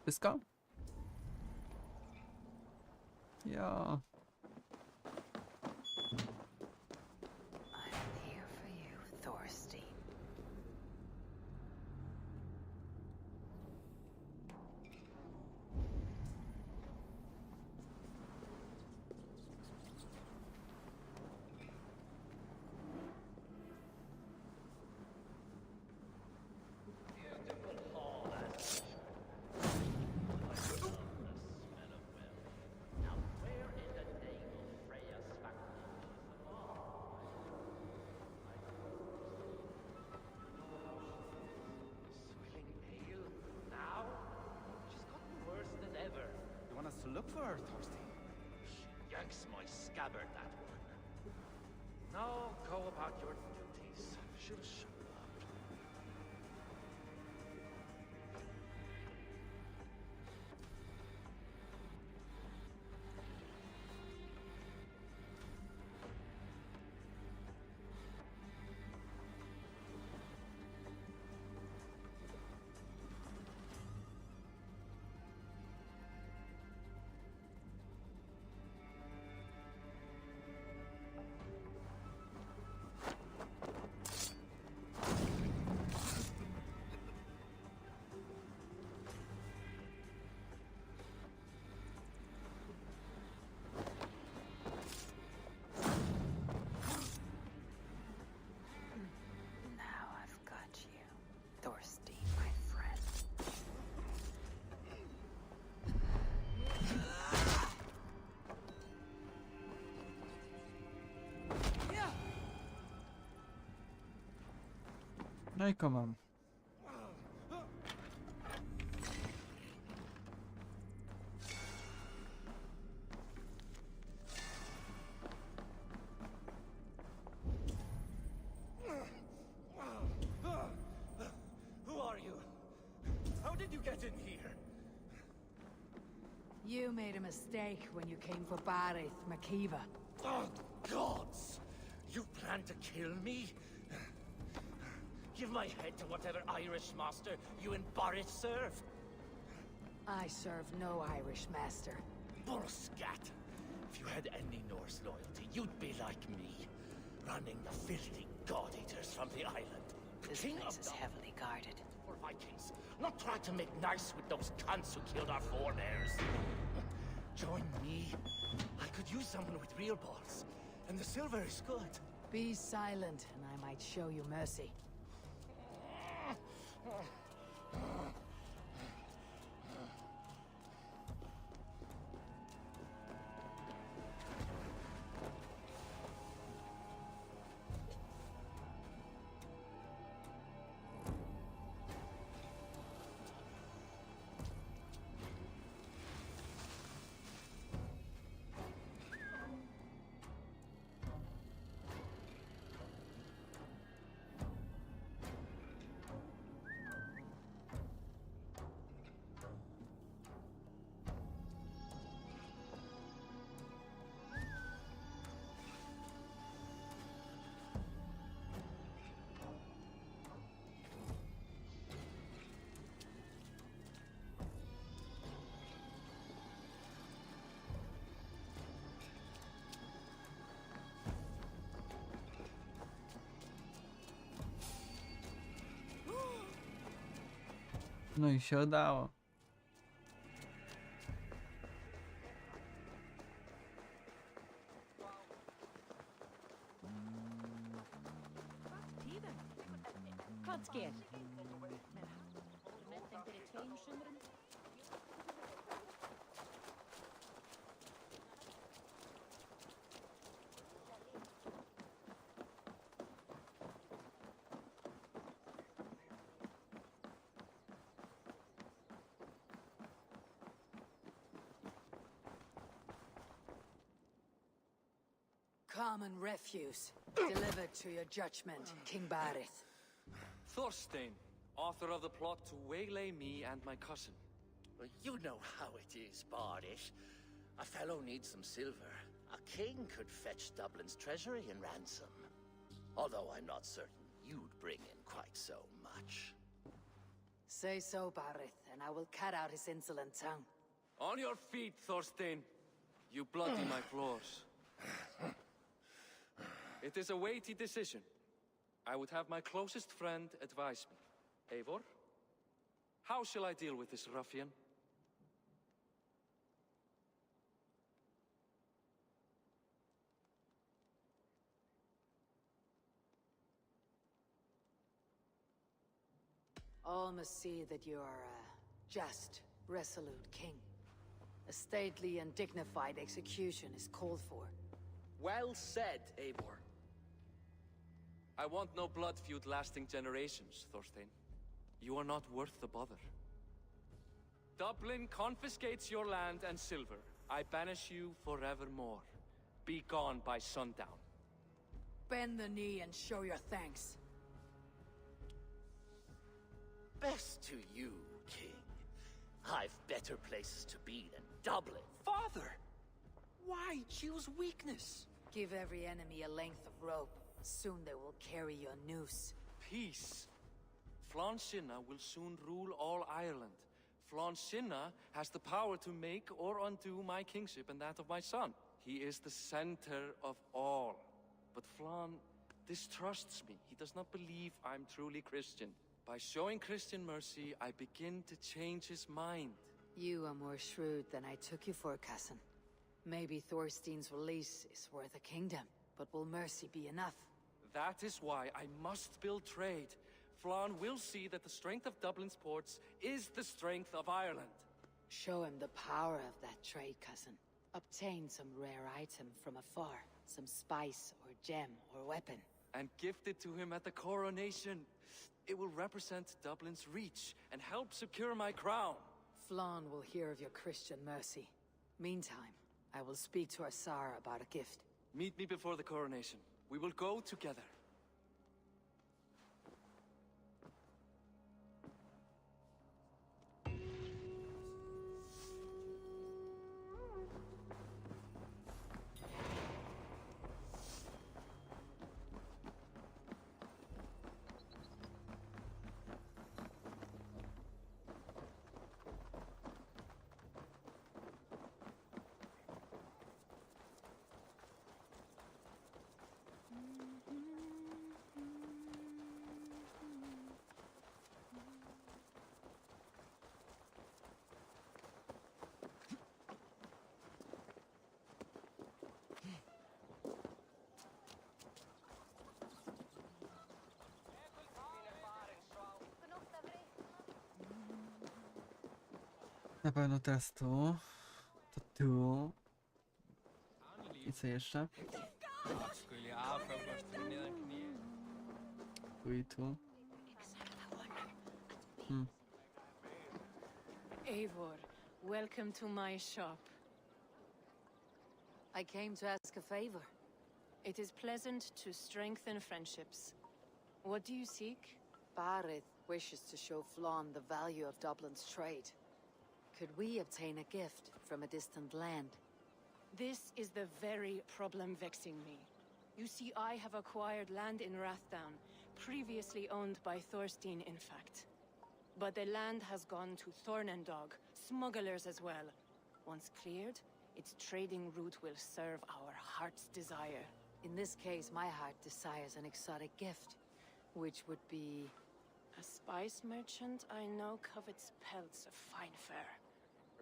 Wszystko? Ja. I'm here for you, Thorstein. To look for her, Thorstein. She yanks my scabbard, that one. Now go about your duties. She'll show up. No i go mam. mistake when you came for Barith, Makiva. Oh, gods! You plan to kill me? Give my head to whatever Irish master you and Boris serve. I serve no Irish master. Bullscat! If you had any Norse loyalty, you'd be like me, running the filthy god-eaters from the island. This place is heavily guarded. For Vikings, not try to make nice with those cunts who killed our forebears. Join me. I could use someone with real balls, and the silver is good. Be silent, and I might show you mercy. No i się udało. Common refuse. Delivered to your judgment, King Barith. Thorstein, author of the plot to waylay me and my cousin. Well, you know how it is, Bardish. A fellow needs some silver. A king could fetch Dublin's treasury in ransom. Although I'm not certain you'd bring in quite so much. Say so, Barith, and I will cut out his insolent tongue. On your feet, Thorstein. You bloody my floors. It is a weighty decision. I would have my closest friend advise me. Eivor, how shall I deal with this ruffian? All must see that you are a just, resolute king. A stately and dignified execution is called for. Well said, Eivor. I want no blood feud lasting generations, Thorstein. You are not worth the bother. Dublin confiscates your land and silver. I banish you forevermore. Be gone by sundown. Bend the knee and show your thanks. Best to you, King. I've better places to be than Dublin. Father! Why choose weakness? Give every enemy a length of rope. Soon they will carry your noose. Peace. Flann Sinna will soon rule all Ireland. Flann Sinna has the power to make or undo my kingship and that of my son. He is the center of all. But Flann distrusts me. He does not believe I'm truly Christian. By showing Christian mercy, I begin to change his mind. You are more shrewd than I took you for, cousin. Maybe Thorstein's release is worth a kingdom, but will mercy be enough? That is why I must build trade. Flann will see that the strength of Dublin's ports is the strength of Ireland. Show him the power of that trade, cousin. Obtain some rare item from afar, some spice or gem or weapon. And gift it to him at the coronation. It will represent Dublin's reach and help secure my crown. Flann will hear of your Christian mercy. Meantime, I will speak to Asara about a gift. Meet me before the coronation. We will go together. Na pewno teraz tu. To tu. I co jeszcze? Tu i tu. Eivor, welcome to my shop. I came to ask a favor. It is pleasant to strengthen friendships. What do you seek? Barith wishes to show Flann the value of Dublin's trade. Could we obtain a gift from a distant land? This is the very problem vexing me. You see, I have acquired land in Rathdown, previously owned by Thorstein, in fact. But the land has gone to Thornendog, smugglers as well. Once cleared, its trading route will serve our heart's desire. In this case, my heart desires an exotic gift, which would be... A spice merchant I know covets pelts of fine fur.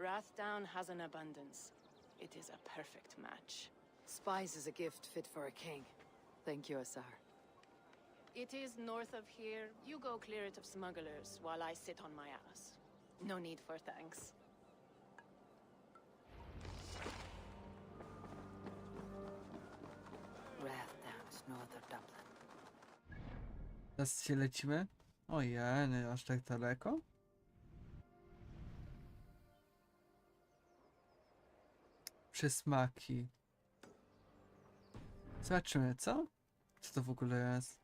Rathdown has an abundance. It is a perfect match. Spice is a gift fit for a king. Thank you, Asar. It is north of here. You go clear it of smugglers while I sit on my ass. No need for thanks. Rathdown is north of Dublin. Teraz się lecimy? Ojej, aż tak daleko? Przysmaki. Zobaczymy, co? Co to w ogóle jest?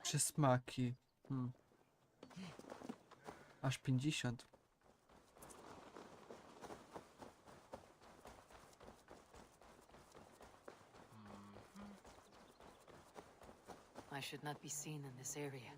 Przysmaki. Aż 50. I should not be seen in this area.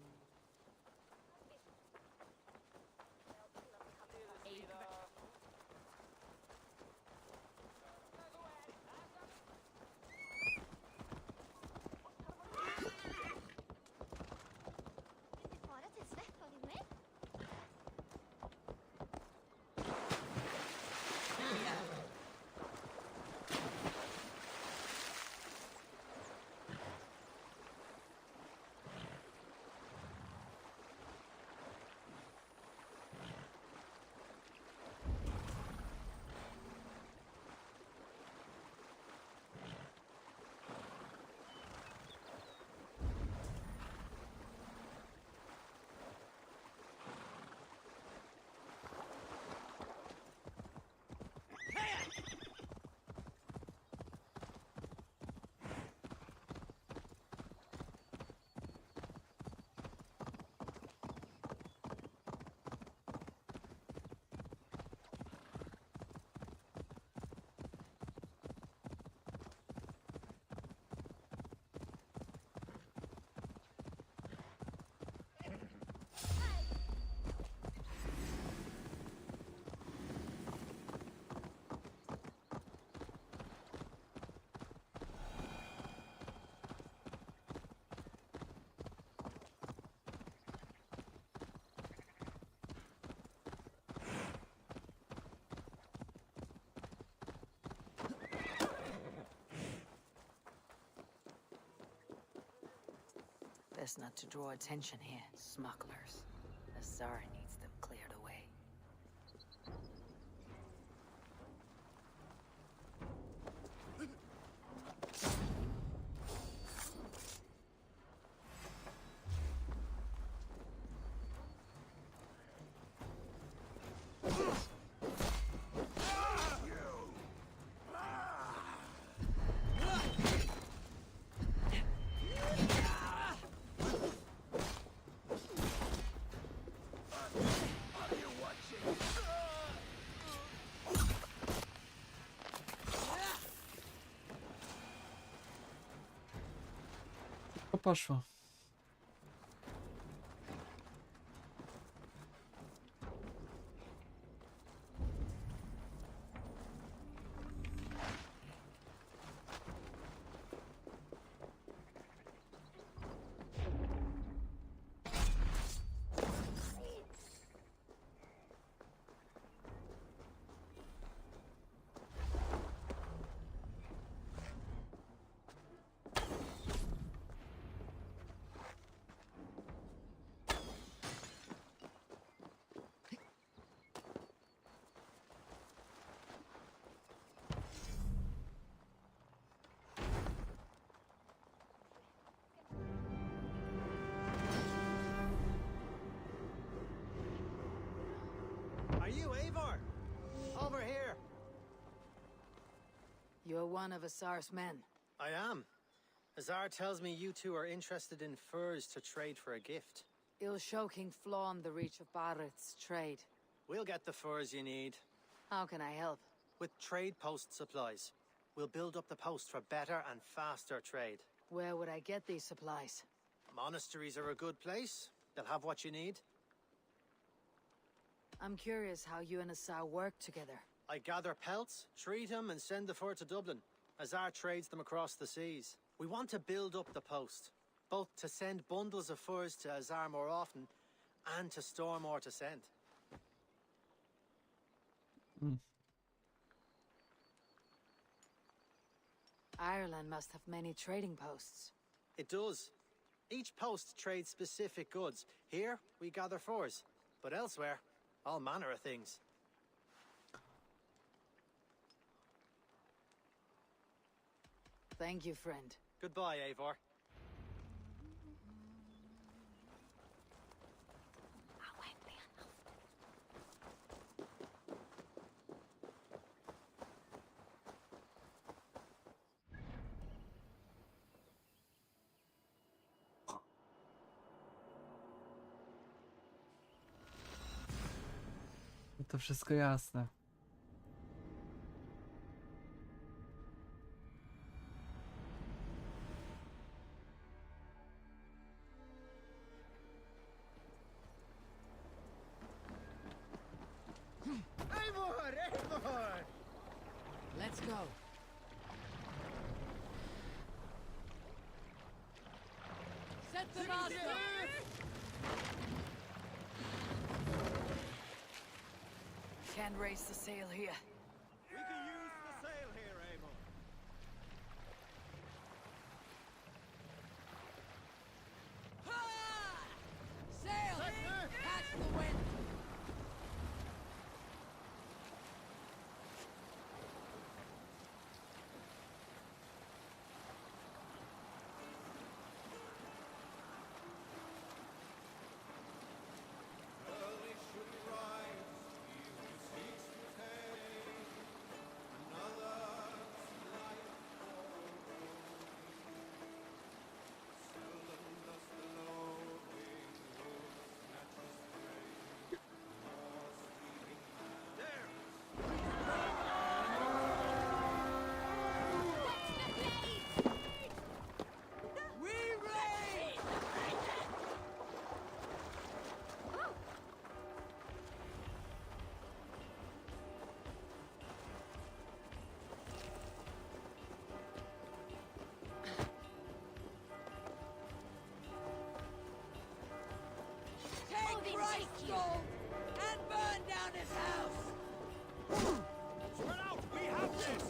Best not to draw attention here. Smugglers. Asar needs them cleared away. poszło. Are you Eivor? Over here. You're one of Azar's men. I am. Azar tells me you two are interested in furs to trade for a gift. Ill Shoking flawn the reach of Barrett's trade. We'll get the furs you need. How can I help? With trade post supplies. We'll build up the post for better and faster trade. Where would I get these supplies? Monasteries are a good place. They'll have what you need. I'm curious how you and Azar work together. I gather pelts, treat them, and send the fur to Dublin. Azar trades them across the seas. We want to build up the post, both to send bundles of furs to Azar more often, and to store more to send. Ireland must have many trading posts. It does. Each post trades specific goods. Here, we gather furs. But elsewhere, all manner of things. Thank you, friend. Goodbye, Eivor. To wszystko jasne. Eivor! Eivor! Let's go. Set the master! Can't raise the sail here. We can use the sail here, Eivor. Sail! Catch the wind! Right, Skål, and burn down his house! Spread out! We have this!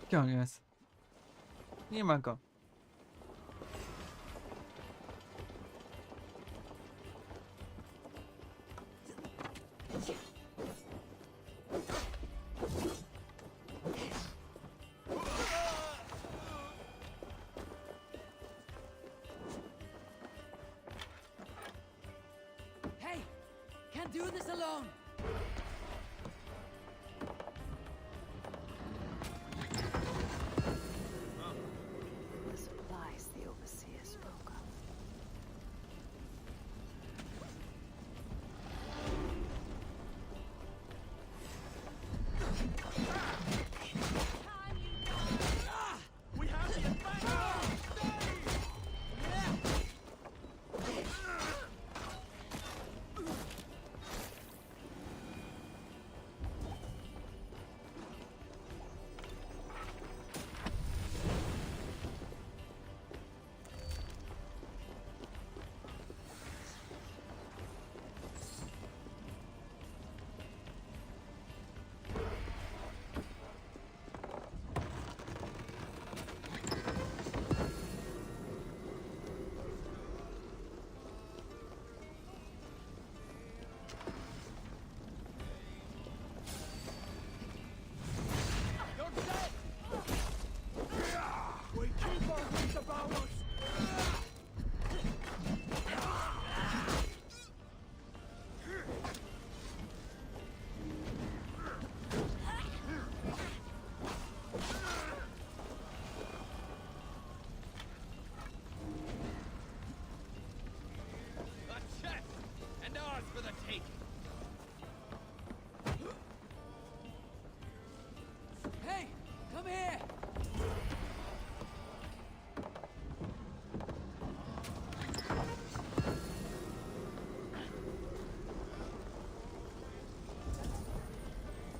Gdzie on jest? Nie ma go. Hey! Can't do this alone!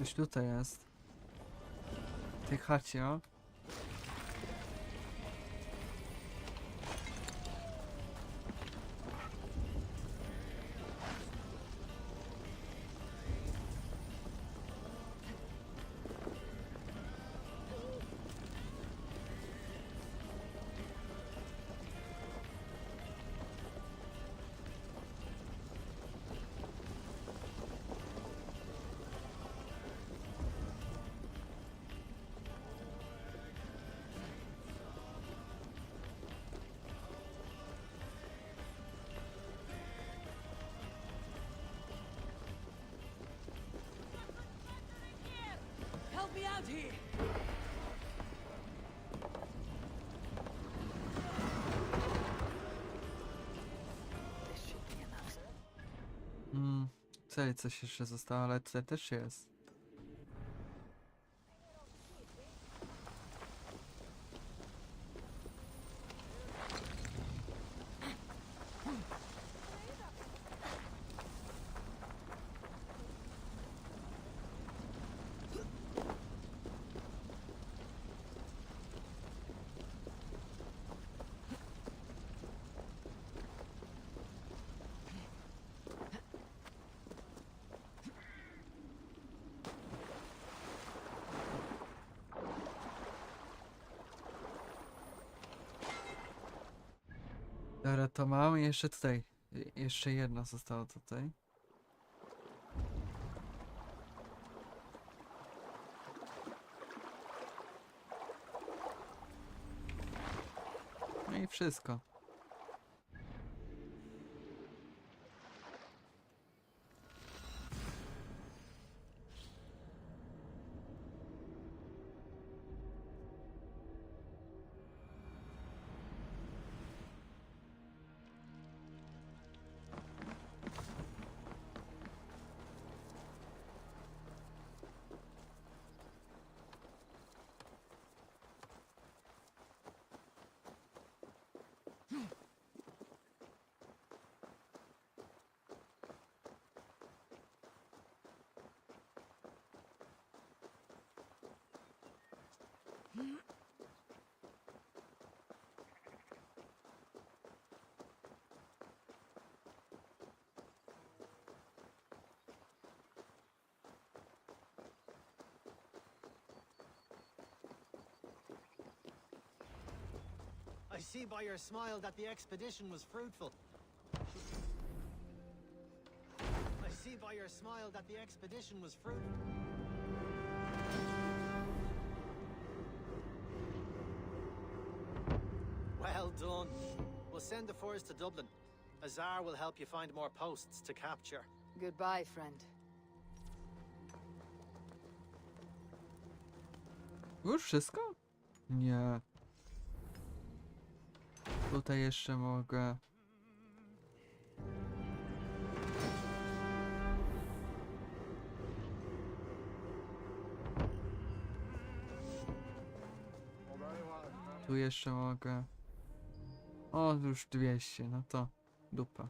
Coś tutaj jest. W tej chacie, o. Help me out here! Tutaj coś jeszcze zostało, ale tutaj też jest. Dobra, to mam i jeszcze tutaj. Jeszcze jedna została tutaj. No i wszystko. I see by your smile that the expedition was fruitful. I see by your smile that the expedition was fruitful. Well done. We'll send the force to Dublin. Azar will help you find more posts to capture. Goodbye, friend. Już wszystko? Nie. Tutaj jeszcze mogę. Tu jeszcze mogę. O, już 200, no to dupa.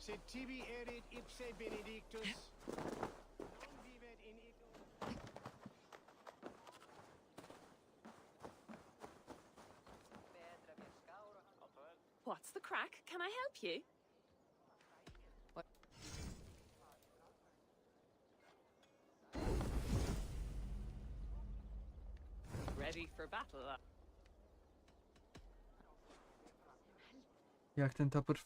Sed tibi erit ipse benedictus. Non vivet in ito. What's the crack? Can I help you? Ready for battle? Jak ten topór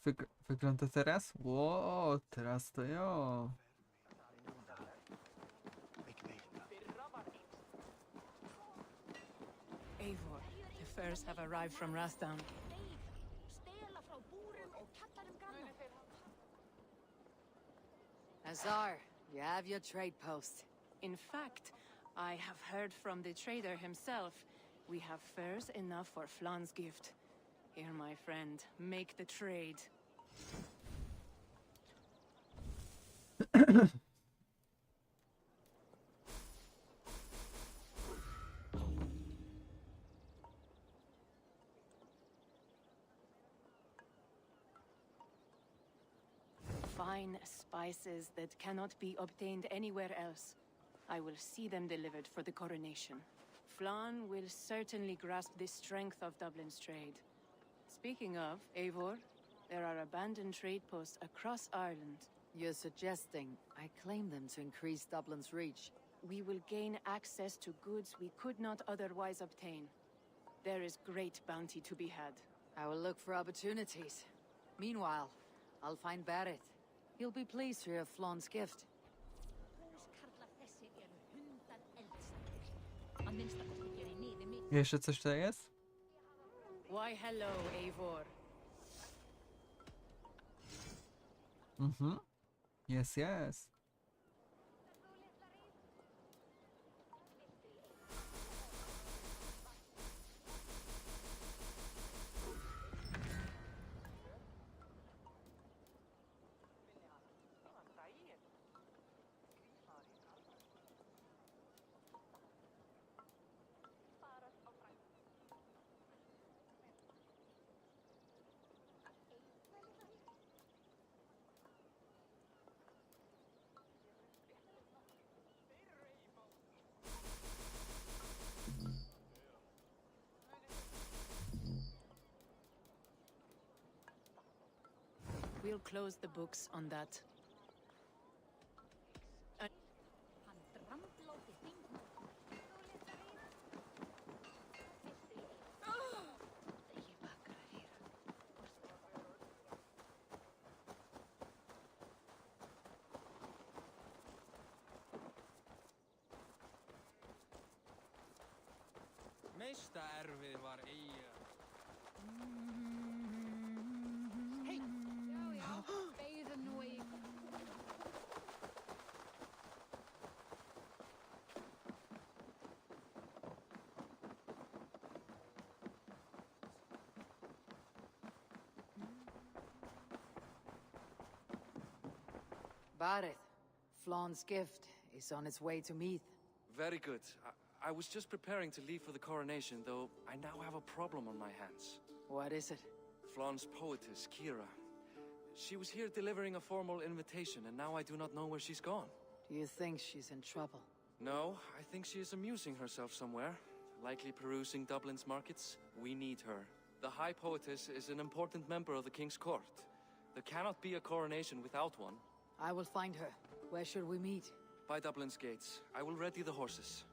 wygląda teraz? Ło, teraz to jo. furs have arrived from Rathdown. Stela frá búrum og kallarum granna. Azar, you have your trade post. In fact, I have heard from the trader himself. We have furs enough for Flan's gift. Here, my friend, make the trade. Fine spices that cannot be obtained anywhere else. I will see them delivered for the coronation. Flan will certainly grasp the strength of Dublin's trade. Speaking of, Eivor, there are abandoned trade posts across Ireland. You're suggesting I claim them to increase Dublin's reach? We will gain access to goods we could not otherwise obtain. There is great bounty to be had. I will look for opportunities. Meanwhile, I'll find Barrett. He'll be pleased to hear Flan's gift. Jeszcze coś tutaj jest? Why hello, Eivor. Mhm. Jest, jest. We'll close the books on that. Meistä erfið var eigi. Hey! Já, beigðu nú í... Barrett, Flan's gift is on its way to Meath. Very good. I was just preparing to leave for the coronation, though I now have a problem on my hands. What is it? Flan's poetess, Kira. She was here delivering a formal invitation, and now I do not know where she's gone. Do you think she's in trouble? No, I think she is amusing herself somewhere. Likely perusing Dublin's markets. We need her. The High Poetess is an important member of the King's Court. There cannot be a coronation without one. I will find her. Where should we meet? By Dublin's gates. I will ready the horses.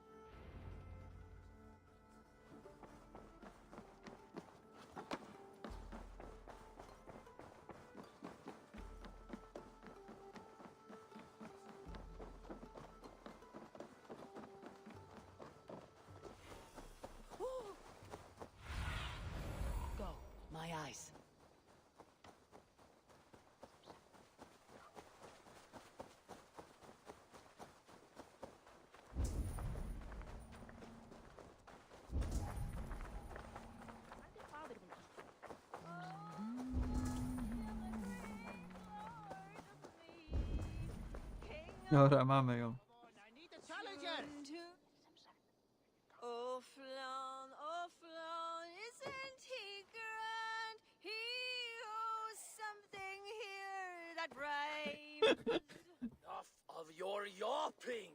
Go. My eyes. Dobra, mamy ją. Oh, Flan, isn't he grand? He owes something here that rhymes. Enough of your yawping!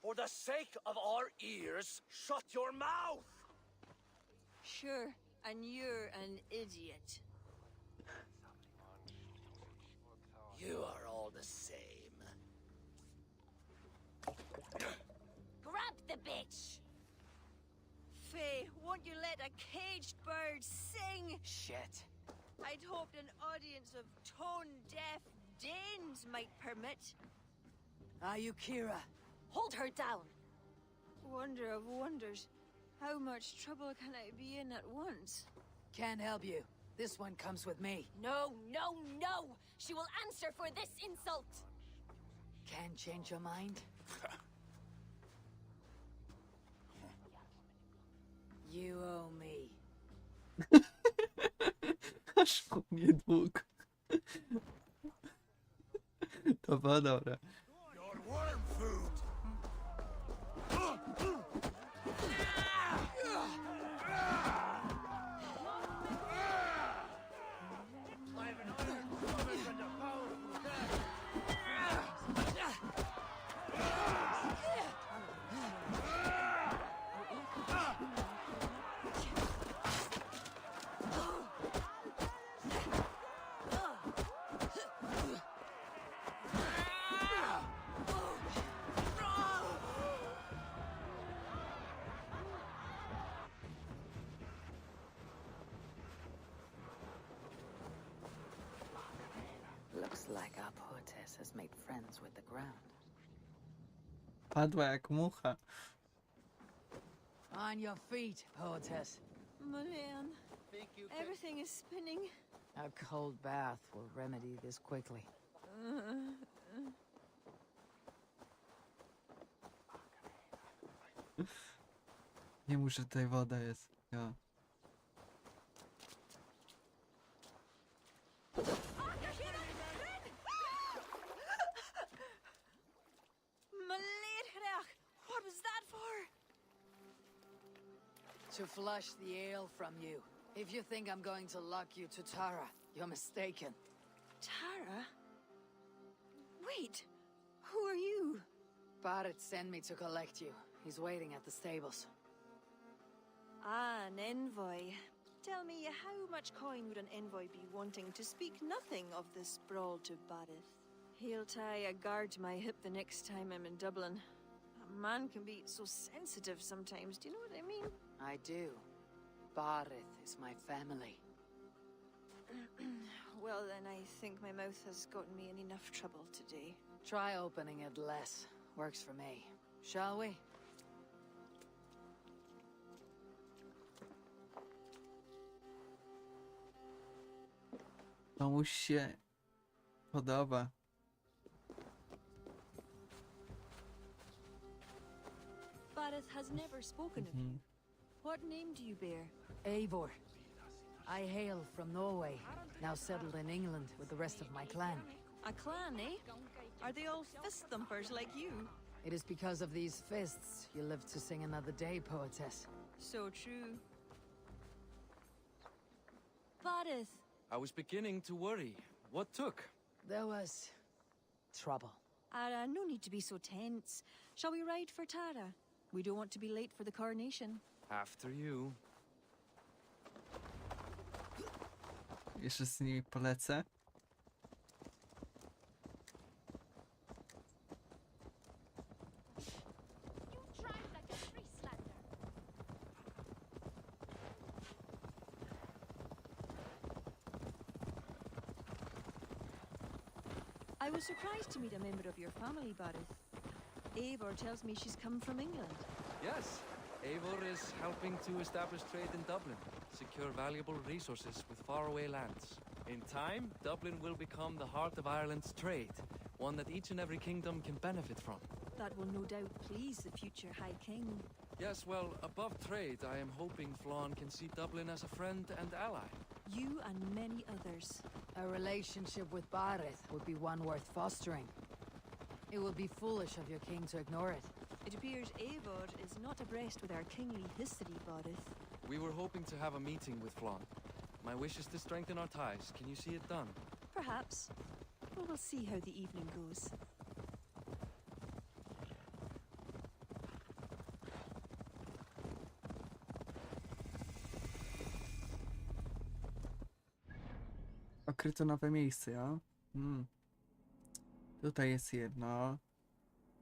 For the sake of our ears, shut your mouth! Sure, and you're an idiot. You are all the same. Grab the bitch! Faye, won't you let a caged bird sing? Shit. I'd hoped an audience of tone-deaf Danes might permit. Are you Kira? Hold her down! Wonder of wonders. How much trouble can I be in at once? Can't help you. This one comes with me. No, no, no! She will answer for this insult! Can't change your mind? You owe me. Aż mnie dług. To było dobre. Your worm food! Looks like our poetess has made friends with the ground. Padła jak mucha. On your feet, poetess. Mulan, everything is spinning. A cold bath will remedy this quickly. Nie muszę, tutaj woda jest. Ja. What was that for? To flush the ale from you. If you think I'm going to lock you to Tara, you're mistaken. Tara? Wait, who are you? Barrett sent me to collect you. He's waiting at the stables. Ah, an envoy. Tell me, how much coin would an envoy be wanting to speak nothing of this sprawl to Barith? He'll tie a guard to my hip the next time I'm in Dublin. A man can be so sensitive sometimes, do you know what I mean? I do. Barith is my family. Well, then I think my mouth has gotten me in enough trouble today. Try opening it less. Works for me. Shall we? Komuś się podoba. Barith has never spoken of you. What name do you bear? Eivor. I hail from Norway, now settled in England with the rest of my clan. A clan, eh? Are they all fist thumpers like you? It is because of these fists you live to sing another day, poetess. So true. Barith. I was beginning to worry. What took? There was trouble. No need to be so tense. Shall we ride for Tara? We don't want to be late for the coronation. After you. Jeszcze z nimi polecę. I was surprised to meet a member of your family, Barith. Eivor tells me she's come from England. Yes, Eivor is helping to establish trade in Dublin, secure valuable resources with faraway lands. In time, Dublin will become the heart of Ireland's trade, one that each and every kingdom can benefit from. That will no doubt please the future High King. Yes, well, above trade, I am hoping Flann can see Dublin as a friend and ally. You and many others. A relationship with Barith would be one worth fostering. It would be foolish of your king to ignore it. It appears Eivor is not abreast with our kingly history, Barith. We were hoping to have a meeting with Flann. My wish is to strengthen our ties. Can you see it done? Perhaps. Well, we'll see how the evening goes. Odkryto nowe miejsce, ja? Tutaj jest jedno.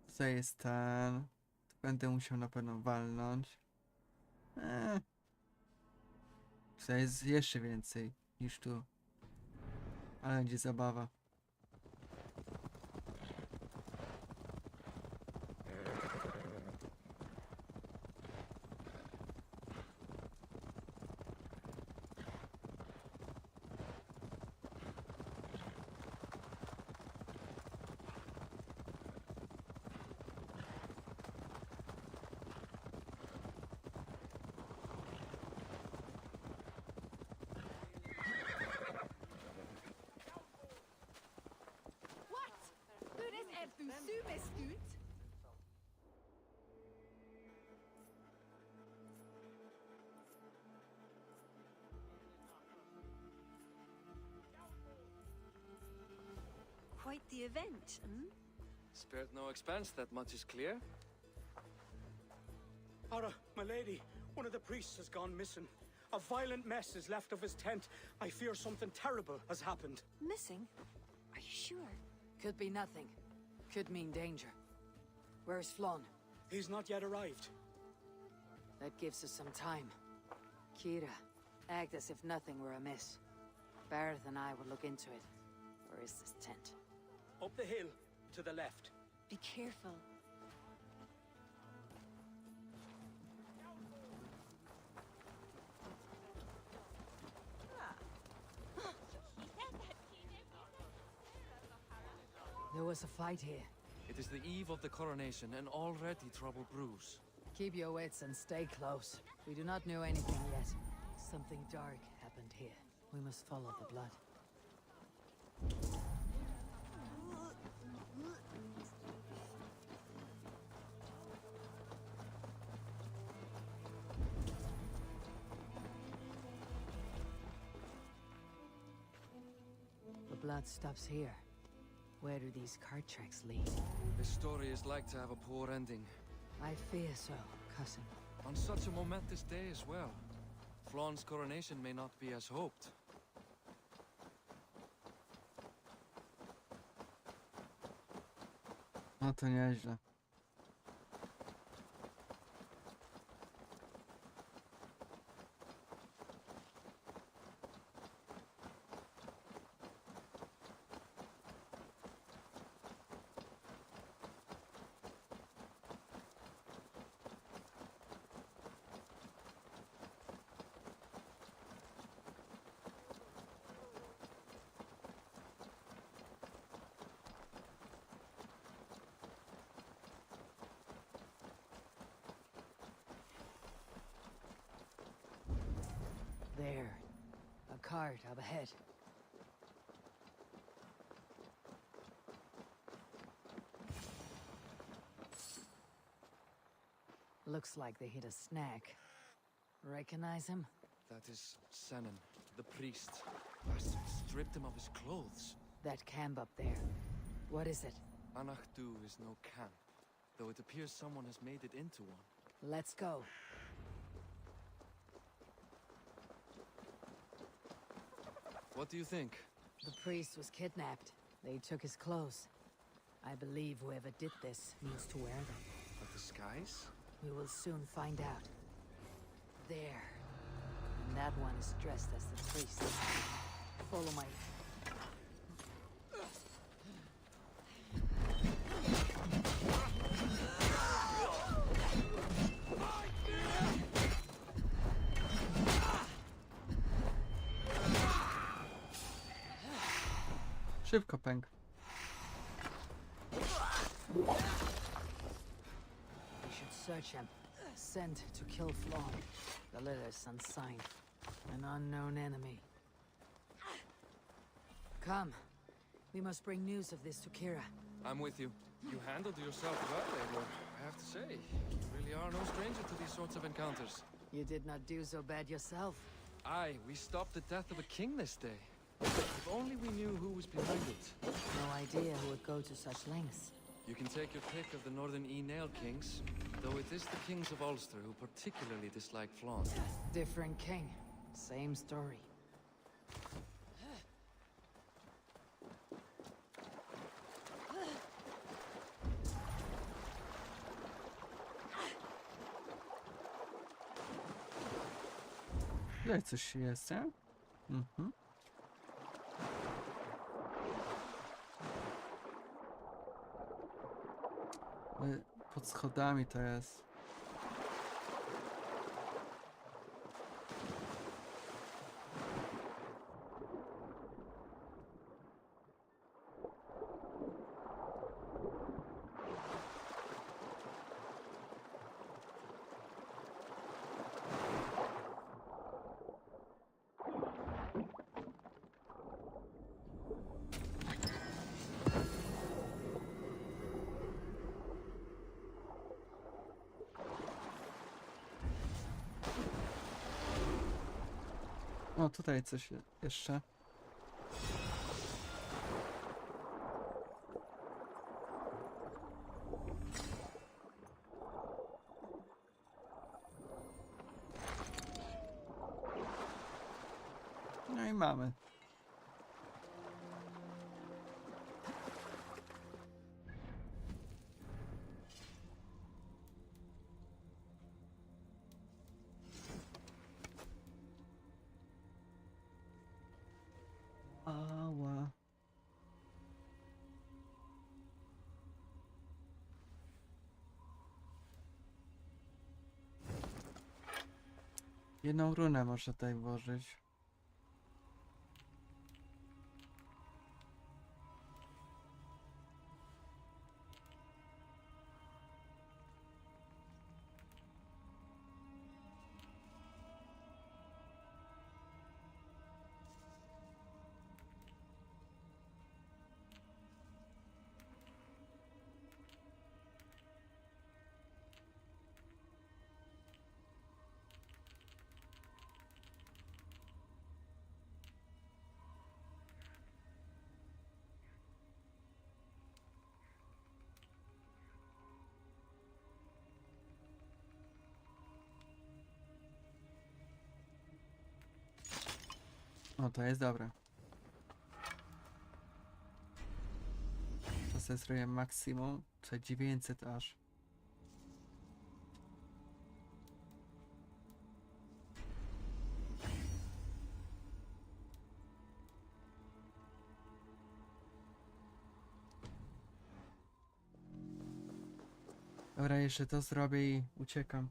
Tutaj jest ten. Tu będę musiał na pewno walnąć. Tutaj jest jeszcze więcej niż tu. Ale będzie zabawa. quite the event, hmm? Spared no expense, that much is clear. Ara, my lady, one of the priests has gone missing. A violent mess is left of his tent. I fear something terrible has happened. Missing? Are you sure? Could be nothing. Could mean danger. Where's Flon? He's not yet arrived. That gives us some time. Kira, act as if nothing were amiss. Barrett and I will look into it. Where is this tent? Up the hill, to the left. Be careful. There was a fight here. It is the eve of the coronation, and already trouble brews. Keep your wits and stay close. We do not know anything yet. Something dark happened here. We must follow the blood. The blood stops here. Where do these cart tracks lead? This story is like to have a poor ending. I fear so, cousin. On such a momentous day as well. Flon's coronation may not be as hoped. No to nieźle. There. A cart up ahead. Looks like they hit a snack. Recognize him? That is Senan, the priest. Bastard stripped him of his clothes. That camp up there. What is it? Anachdu is no camp, though it appears someone has made it into one. Let's go. What do you think? The priest was kidnapped. They took his clothes. I believe whoever did this means to wear them. A disguise? We will soon find out. There. And that one is dressed as the priest. Follow my... Szybko pęk. We should search him. Sent to kill Flon. The letter's unsigned. An unknown enemy. Come. We must bring news of this to Kira. I'm with you. You handled yourself well, Eivor. I have to say, you really are no stranger to these sorts of encounters. You did not do so bad yourself. Aye, we stopped the death of a king this day. If only we knew who was behind it. No idea who would go to such lengths. You can take your pick of the Northern Nail kings, though it is the kings of Ulster who particularly dislike Flon. Different king. Same story. Tutaj coś jest, nie? Mhm. Pod schodami to jest. O, tutaj coś jeszcze. No i mamy. Ała. Jedną runę można tutaj włożyć. O, to jest dobre. To sobie zrobię maksimum, co 900 aż. Dobra, jeszcze to zrobię i uciekam.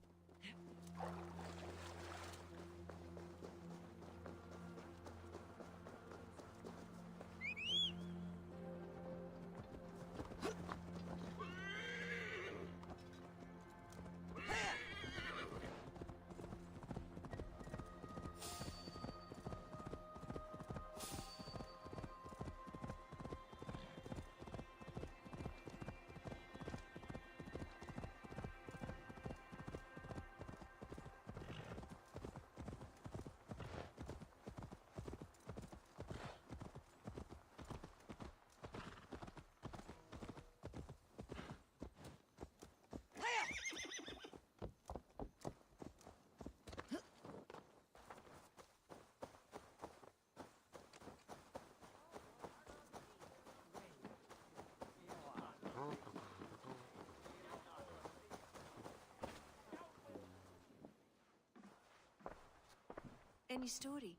Any story?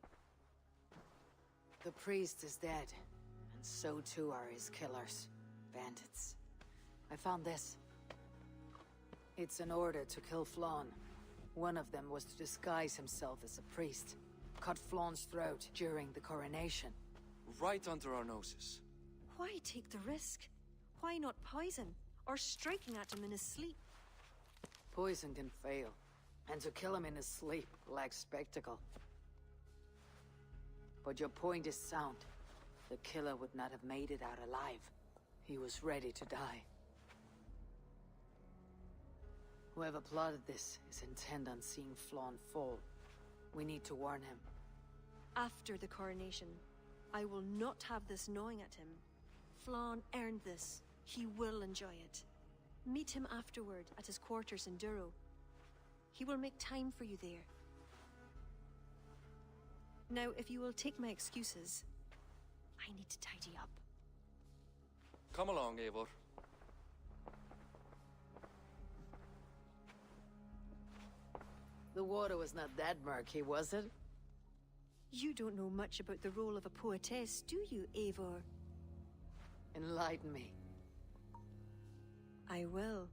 The priest is dead, and so too are his killers, bandits. I found this. It's an order to kill Flawn. One of them was to disguise himself as a priest, cut Flawn's throat during the coronation. Right under our noses. Why take the risk? Why not poison, or striking at him in his sleep? Poison can fail, and to kill him in his sleep lacks spectacle. But your point is sound. The killer would not have made it out alive. He was ready to die. Whoever plotted this is intent on seeing Flawn fall. We need to warn him. After the coronation, I will not have this gnawing at him. Flawn earned this. He will enjoy it. Meet him afterward at his quarters in Duro. He will make time for you there. Now, if you will take my excuses, I need to tidy up. Come along, Eivor. The water was not that murky, was it? You don't know much about the role of a poetess, do you, Eivor? Enlighten me. I will.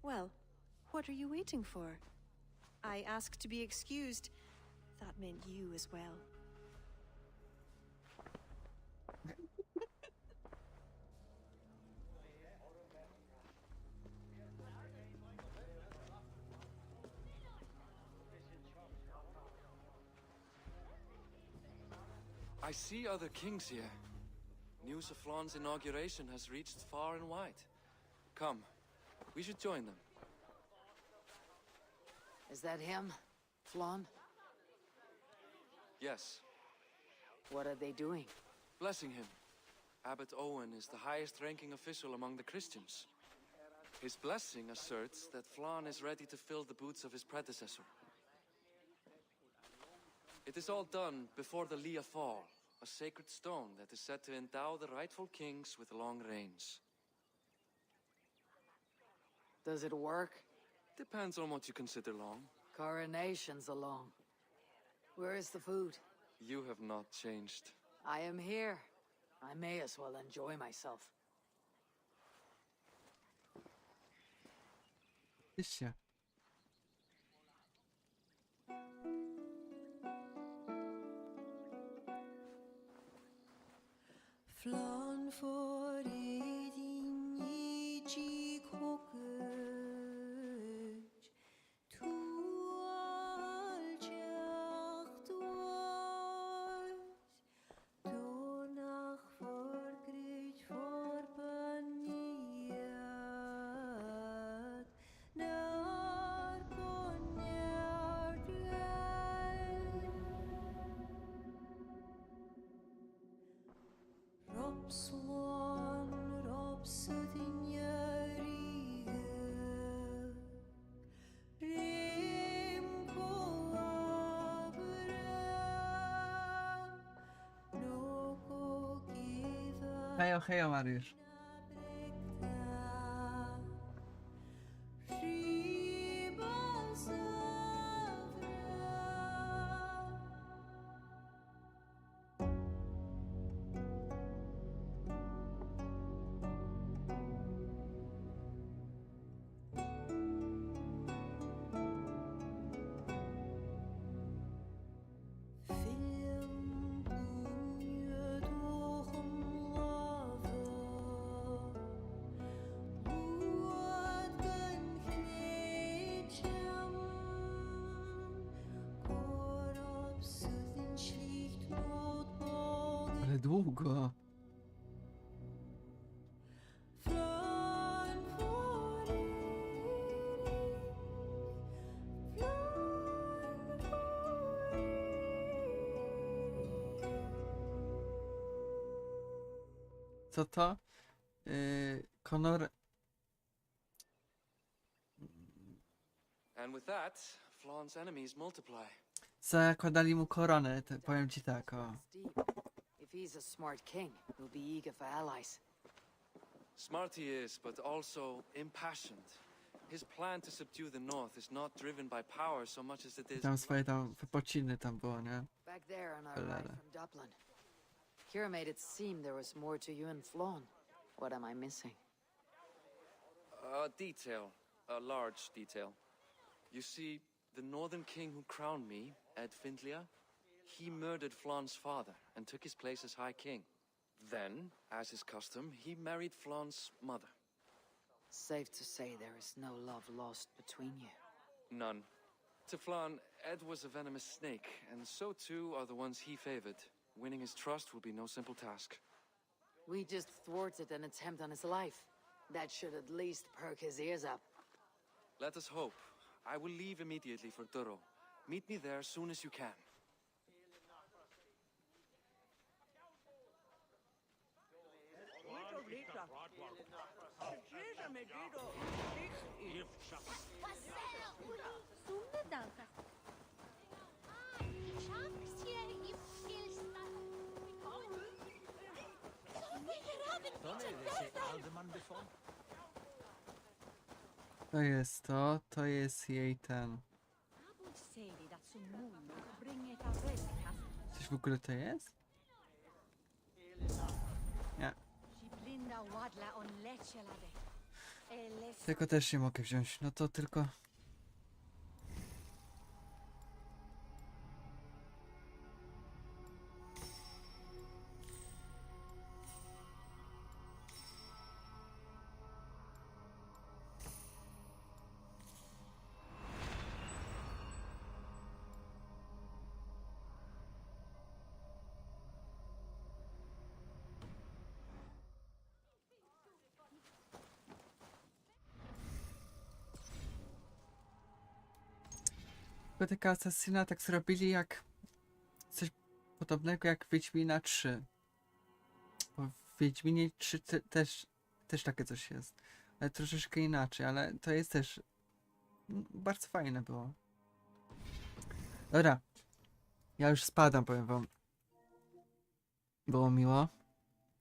Well, what are you waiting for? I asked to be excused. That meant you as well. I see other kings here. News of Flawn's inauguration has reached far and wide. Come, we should join them. Is that him, Flawn? Yes. What are they doing? Blessing him. Abbot Owen is the highest-ranking official among the Christians. His blessing asserts that Flawn is ready to fill the boots of his predecessor. It is all done before the Leah Fall, a sacred stone that is said to endow the rightful kings with long reigns. Does it work? Depends on what you consider long. Coronation's along. Where is the food? You have not changed. I am here. I may as well enjoy myself. Oczywiście. Flan for din i kokøj, tu alçak duas, donach forgrit forbaniat, nar Robswan, robsudin yarige, rim koabra, noko kiva. Hejo, hejo, Mariusz. Ale długo. Co to? Conor. And with that, Flawn's enemies multiply. Zakładali mu koronę, powiem ci tak, o. If he's a smart king, he'll be eager for allies. Smart he is, but also impassioned. His plan to subdue the north is not driven by power so much as it is... Tam swoje tam wypociny tam było, nie? Back there on our ride from Dublin. Kira made it seem there was more to you and Flawn. What am I missing? A detail. A large detail. You see, the northern king who crowned me, Ed Findlia, he murdered Flawn's father and took his place as High King. Then, as is custom, he married Flawn's mother. Safe to say there is no love lost between you. None. To Flawn, Ed was a venomous snake, and so too are the ones he favored. Winning his trust will be no simple task. We just thwarted an attempt on his life. That should at least perk his ears up. Let us hope. I will leave immediately for Duro. Meet me there as soon as you can. To jest jej ten. Coś w ogóle to jest? Nie. Tylko też nie mogę wziąć, no to tylko... Taka asasyna tak zrobili jak coś podobnego jak w Wiedźmina 3. Bo w Wiedźminie 3 też takie coś jest. Ale troszeczkę inaczej, ale to jest też bardzo fajne było. Dobra. Ja już spadam, powiem wam. Było miło.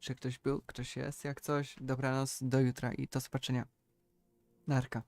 Czy ktoś był? Ktoś jest? Jak coś? Dobranoc, do jutra i do zobaczenia. Narka.